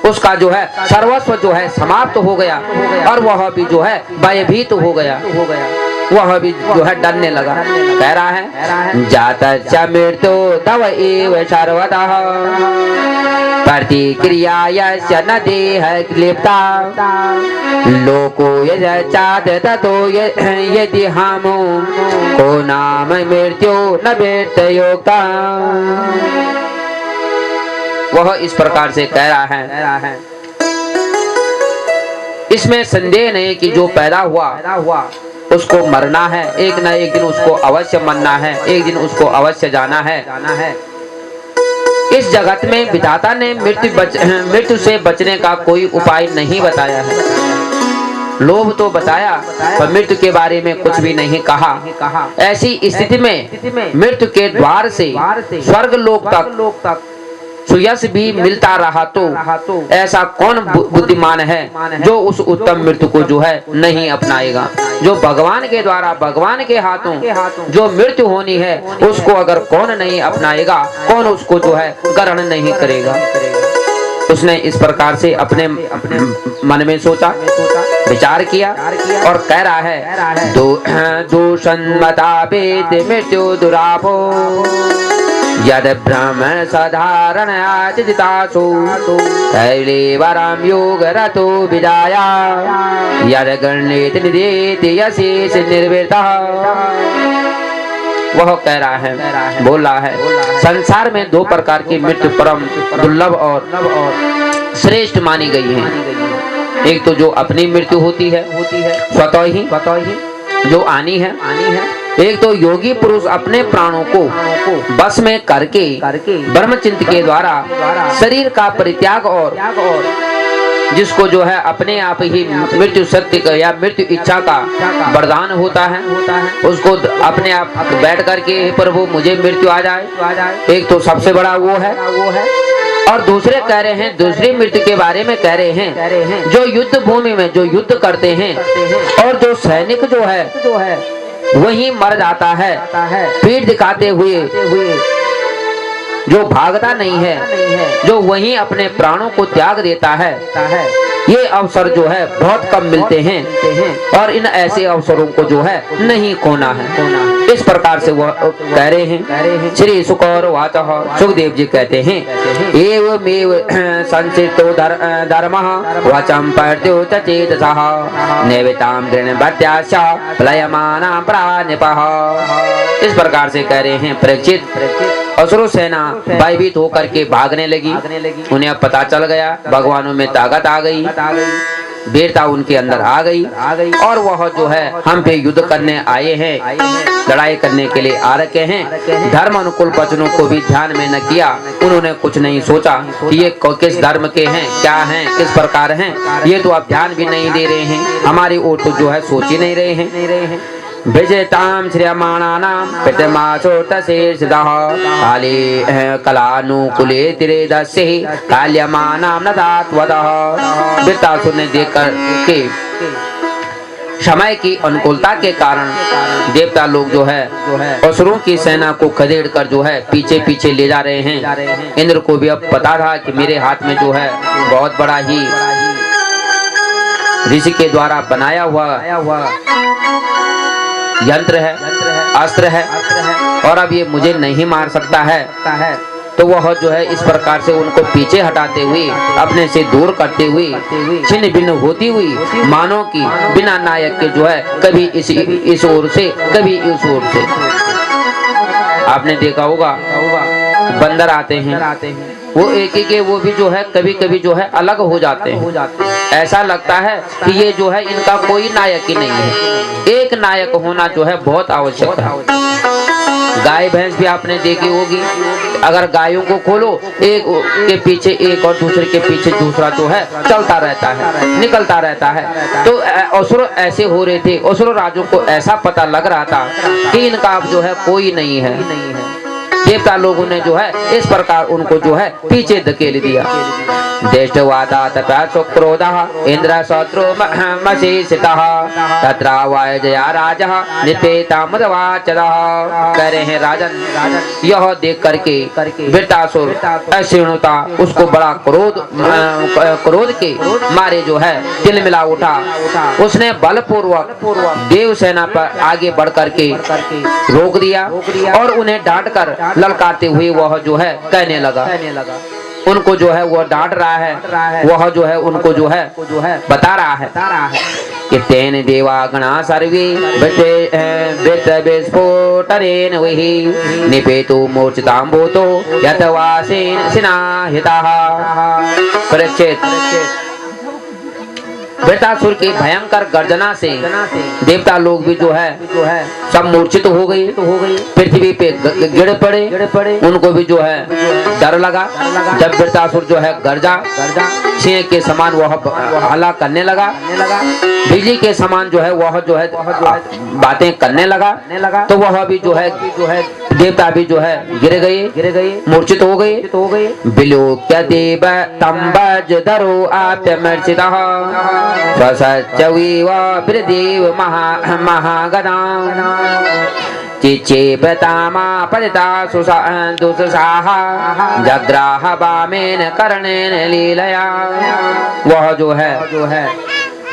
उसका जो है सर्वस्व जो है समाप्त हो गया और वह भी जो है भयभीत हो गया। वह भी जो है डरने लगा। कह रहा है जाता च मृत्यु तव एव सर्वतः प्रतिक्रिया यस्य न देह क्लिप्ता लोको यजात ततो यदि हमो को नाम मृत्यु न मृत्युयोक्ता। वह इस प्रकार से कह रहा है इसमें संदेह नहीं कि जो पैदा हुआ उसको मरना है, एक न एक दिन उसको अवश्य मरना है, एक दिन उसको अवश्य जाना है। इस जगत में विधाता ने मृत्यु से बचने का कोई उपाय नहीं बताया है। लोभ तो बताया पर मृत्यु के बारे में कुछ भी नहीं कहा। ऐसी स्थिति में मृत्यु के द्वार से स्वर्ग लोक तक सुयश भी मिलता रहा तो ऐसा कौन बुद्धिमान है जो उस उत्तम मृत्यु को जो है नहीं अपनाएगा। जो भगवान के द्वारा भगवान के हाथों जो मृत्यु होनी है उसको अगर कौन नहीं अपनाएगा, कौन उसको जो है ग्रहण नहीं करेगा। उसने इस प्रकार से अपने मन में सोचा, विचार किया और कह रहा है दूषणमता वेद मृत्यु दुरापो यद ब्रह्म साधारण आचितासु कैले वरम योग रतो विदाया यद गणित निदेति यशेष निर्वृता। वह कह रहा है, बोल रहा है संसार में दो प्रकार की मृत्यु परम दुर्लभ और श्रेष्ठ मानी गई है। एक तो जो अपनी मृत्यु होती है स्वतः ही जो आनी है। एक तो योगी पुरुष अपने प्राणों को बस में करके ब्रह्मचिंत के द्वारा शरीर का परित्याग और जिसको जो है अपने आप ही मृत्यु शक्ति का या मृत्यु इच्छा का वरदान होता है, उसको अपने आप बैठ करके प्रभु मुझे मृत्यु आ जाए। एक तो सबसे बड़ा वो है। और दूसरे कह रहे हैं, दूसरी मृत्यु के बारे में कह रहे हैं जो युद्ध भूमि में जो युद्ध करते हैं और जो सैनिक जो है वही मर जाता है पीठ दिखाते हुए, जो भागता नहीं है, जो वही अपने प्राणों को त्याग देता है। ये अवसर जो है बहुत कम मिलते हैं और इन ऐसे अवसरों को जो है नहीं खोना है। इस प्रकार से वह कह रहे हैं। श्री सुकौर वाचः, सुखदेव जी कहते हैं एवमेव संचितो धर्मः वचम पठ्यो च चेतसः नैवेतां दृढभक्त्याश्च प्लयमाना प्राणिपः। इस प्रकार से कह रहे हैं परीक्षित असुर सेना भयभीत होकर के भागने लगी। उन्हें अब पता चल गया भगवानों में ताकत आ गई, वीरता उनके अंदर आ गई और वह जो है हम पे युद्ध करने आए हैं, लड़ाई करने के लिए आ रखे हैं। धर्म अनुकूल वचनों को भी ध्यान में न किया। उन्होंने कुछ नहीं सोचा कि ये किस धर्म के हैं, क्या हैं, किस प्रकार हैं, ये तो आप ध्यान भी नहीं दे रहे हैं, हमारी ओर तो जो है सोच ही नहीं रहे हैं। विजेताम श्रियमाणानां पितृमासोतशीर्षदः काले कलानुकूले तिरेदस्ये काल्यमानां न दात्वदः। वृत्तासुर ने देख कर के समय की अनुकूलता के कारण देवता लोग जो है असुरों की सेना को खदेड़ कर जो है पीछे पीछे ले जा रहे हैं। इंद्र को भी अब पता था कि मेरे हाथ में जो है बहुत बड़ा ही ऋषि के द्वारा बनाया हुआ यंत्र है, अस्त्र है और अब ये मुझे नहीं मार सकता है। तो वह जो है इस प्रकार से उनको पीछे हटाते हुए अपने से दूर करते हुए छिन्न भिन्न होती हुई मानो की बिना नायक के जो है कभी इस ओर से कभी इस ओर से। आपने देखा होगा बंदर आते हैं वो एक एक वो भी जो है कभी कभी जो है अलग हो जाते हैं। ऐसा लगता है कि ये जो है इनका कोई नायक ही नहीं है। एक नायक होना जो है बहुत आवश्यक है। गाय भैंस भी आपने देखी होगी, अगर गायों को खोलो एक के पीछे एक और दूसरे के पीछे दूसरा जो है चलता रहता है, निकलता रहता है। तो असुर ऐसे हो रहे थे, असुर राजों को ऐसा पता लग रहा था कि इनका अब जो है कोई नहीं है। देवता लोगों ने जो है इस प्रकार उनको जो है पीछे धकेल दिया। दृष्टवाता तथा सुक्रोधः इंद्र शत्रु मशीषितः तत्रावाय जया राजः निपेतामदवाचरः। कह रहे हैं राजन, यह देख करके वृत्तासुर अश्लीलता उसको बड़ा क्रोध के मारे जो है तिलमिला उठा। उसने बलपूर्वक देवसेना पर आगे बढ़ करके रोक दिया और उन्हें डांट कर ललकारते हुए वह जो है कहने लगा। उनको जो है वह डांट रहा है, वह जो है उनको जो है बता रहा है कि तेन देवा गणा सर्वे विस्फोटनेन वही निपेतो मूर्छितां भूतो यतवासेन सिनाहिताः। परीक्षित, वृत्तासुर की भयंकर गर्जना से देवता लोग भी जो है सब मूर्छित हो गए, पृथ्वी पे गिर पड़े। उनको भी जो है डर लगा। जब वृत्तासुर जो है गर्जा सिंह के समान वह हल्ला करने लगा, बिजली के समान जो है वह जो है बातें करने लगा, तो वह भी जो है देवता भी जो है गिर गए, मूर्छित हो गए। विलोक्य देव तंबज धरो आप्यमर्चितः स्वसच्चैव प्रदेव महागदां चिचेपतामापतिता दुस्साह जग्राह वामेन कर्णेन लीलया। वह जो है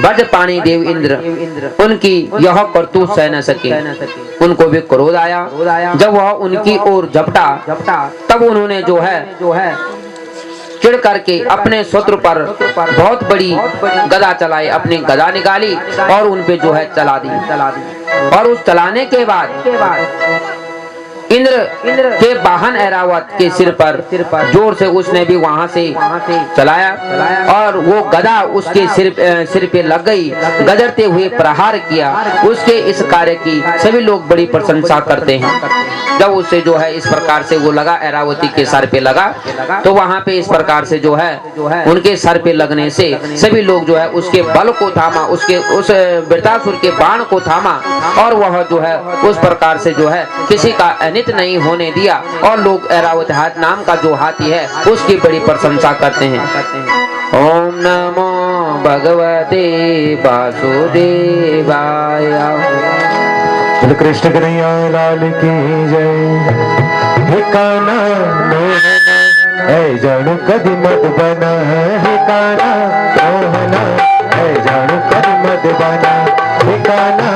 वज्रपाणी देव इंद्र उनकी यह करतूत सह न सके, उनको भी क्रोध आया। जब वह उनकी ओर झपटा तब उन्होंने जो है चिढ़ करके अपने शत्रु पर बहुत बड़ी गदा चलाई, अपनी गदा निकाली और उन पे जो है चला दी। और उस चलाने के बाद इंद्र के वाहन ऐरावत के सिर पर जोर से उसने भी वहां से चलाया और वो गदा उसके सिर पे लग गई। गजरते हुए प्रहार किया। उसके इस कार्य की सभी लोग बड़ी प्रशंसा करते हैं। जब उससे जो है इस प्रकार से वो लगा, ऐरावती के सर पे लगा, तो वहां पे इस प्रकार से जो है उनके सर पे लगने से सभी लोग जो है उसके बल को थामा, उस वृत्तासुर के बाण को थामा और वह जो है उस प्रकार से जो है किसी का अनित नहीं होने दिया। और लोग ऐरावत हाथ नाम का जो हाथी है उसकी बड़ी प्रशंसा करते हैं। ओम नमो भगवते वासुदेवाय। कृष्ण कन्हैया लाल की जय। हे कान्हा मोहना है जाणु कदी मत बना, हे कान्हा मोहना है जाणु कदी मत बना, हे कान्हा